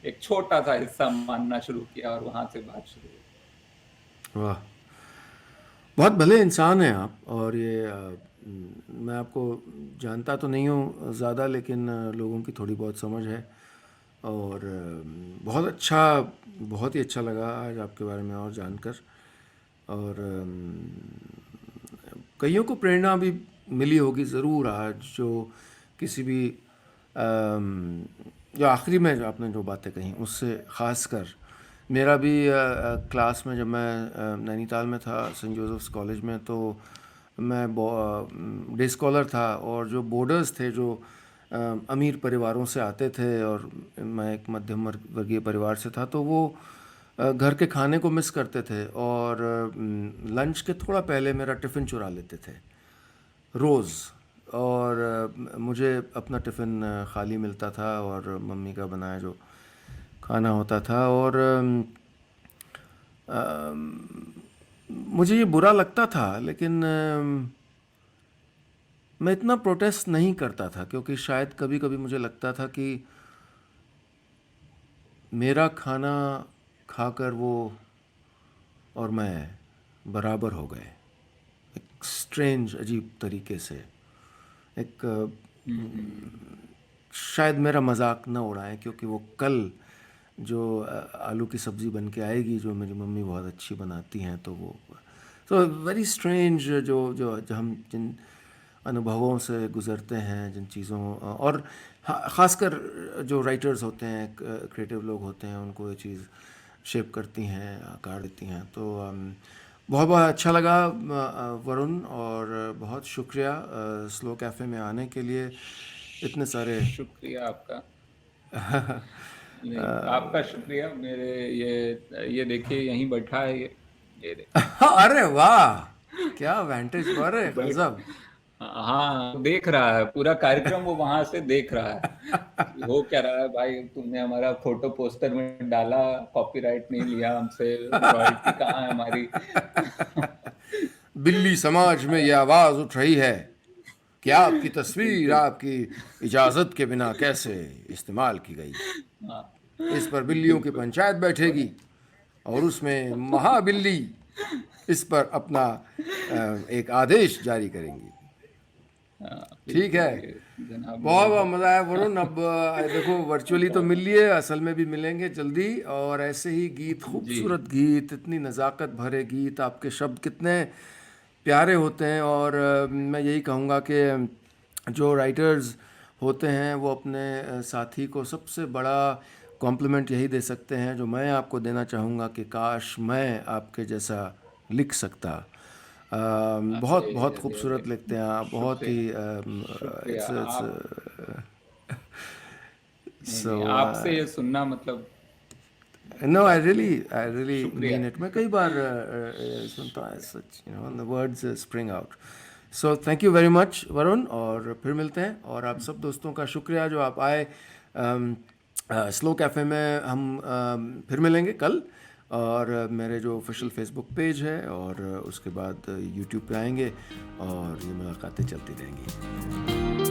एक छोटा सा हिस्सा मानना शुरू किया, और वहां से बात शुरू हुई। वाह, बहुत भले इंसान हैं आप। और ये मैं आपको जानता तो नहीं हूँ ज़्यादा, लेकिन लोगों की थोड़ी बहुत समझ है। और बहुत अच्छा, बहुत ही अच्छा लगा आज आपके बारे में और जानकर। और कईयों को प्रेरणा भी मिली होगी ज़रूर आज, जो किसी भी जो आखिरी में जो आपने जो बातें कही उससे ख़ास कर। मेरा भी क्लास में, जब मैं नैनीताल में था सेंट जोसेफ्स कॉलेज में, तो मैं डे स्कॉलर था, और जो बोर्डर्स थे जो अमीर परिवारों से आते थे, और मैं एक मध्यम वर्गीय परिवार से था, तो वो घर के खाने को मिस करते थे, और लंच के थोड़ा पहले मेरा टिफ़िन चुरा लेते थे रोज़। और मुझे अपना टिफ़िन खाली मिलता था, और मम्मी का बनाया जो खाना होता था, और मुझे ये बुरा लगता था, लेकिन मैं इतना प्रोटेस्ट नहीं करता था, क्योंकि शायद कभी कभी मुझे लगता था कि मेरा खाना खाकर वो और मैं बराबर हो गए, एक स्ट्रेंज अजीब तरीके से। एक शायद मेरा मजाक न उड़ाएं, क्योंकि वो कल जो आलू की सब्ज़ी बन के आएगी, जो मेरी मम्मी बहुत अच्छी बनाती हैं, तो वो वेरी स्ट्रेंज, जो हम जिन अनुभवों से गुज़रते हैं, जिन चीज़ों, और ख़ासकर जो राइटर्स होते हैं, क्रिएटिव लोग होते हैं, उनको ये चीज़ शेप करती हैं, आकार देती हैं। तो बहुत बहुत अच्छा लगा वरुण, और बहुत शुक्रिया स्लो कैफ़े में आने के लिए। इतने सारे शुक्रिया आपका। नहीं, आपका शुक्रिया। मेरे ये देखिए, यहीं बैठा है ये देखिए। अरे वाह, क्या वेंटेज पर है, बैठ गजब। हाँ, देख रहा है पूरा कार्यक्रम, वो वहां से देख रहा है कि हो क्या रहा है। भाई, तुमने हमारा फोटो पोस्टर में डाला, कॉपीराइट नहीं लिया हमसे, रॉयल्टी कहाँ है हमारी? बिल्ली समाज में ये आवाज़ उठ रही है कि आपकी तस्वीर बिल्कुल। आपकी इजाज़त के बिना कैसे इस्तेमाल की गई। हाँ, इस पर बिल्लियों की बिल्कुल। पंचायत बैठेगी, और उसमें महाबिल्ली इस पर अपना एक आदेश जारी करेंगी। हाँ, ठीक बिल्कुल। है, ये जनाब बहुत मेरे बहुत हैं। मज़ा आया वरुण। अब देखो, वर्चुअली तो मिल लिए, असल में भी मिलेंगे जल्दी, और ऐसे ही गीत, जी। खूबसूरत गीत, इतनी नज़ाकत भरे गीत, आपके शब्द कितने प्यारे होते हैं। और मैं यही कहूँगा कि जो राइटर्स होते हैं वो अपने साथी को सबसे बड़ा कॉम्प्लीमेंट यही दे सकते हैं, जो मैं आपको देना चाहूँगा, कि काश मैं आपके जैसा लिख सकता। बहुत अरे बहुत अरे अरे, खूबसूरत लिखते हैं आप, बहुत ही शुक्रिया। शुक्रिया इट्स आप। नहीं सो नहीं, आपसे ये सुनना मतलब नो, क्या आई रियली शुक्रिया। Mean it. मैं कई बार सुनता हूँ, सच, the words spring out. So thank you very much Varun, और फिर मिलते हैं। और आप सब दोस्तों का शुक्रिया जो आप आए स्लो कैफ़े में। हम फिर मिलेंगे कल, और मेरे जो ऑफिशियल फेसबुक पेज है, और उसके बाद यूट्यूब पे आएंगे, और ये मुलाकातें चलती रहेंगी।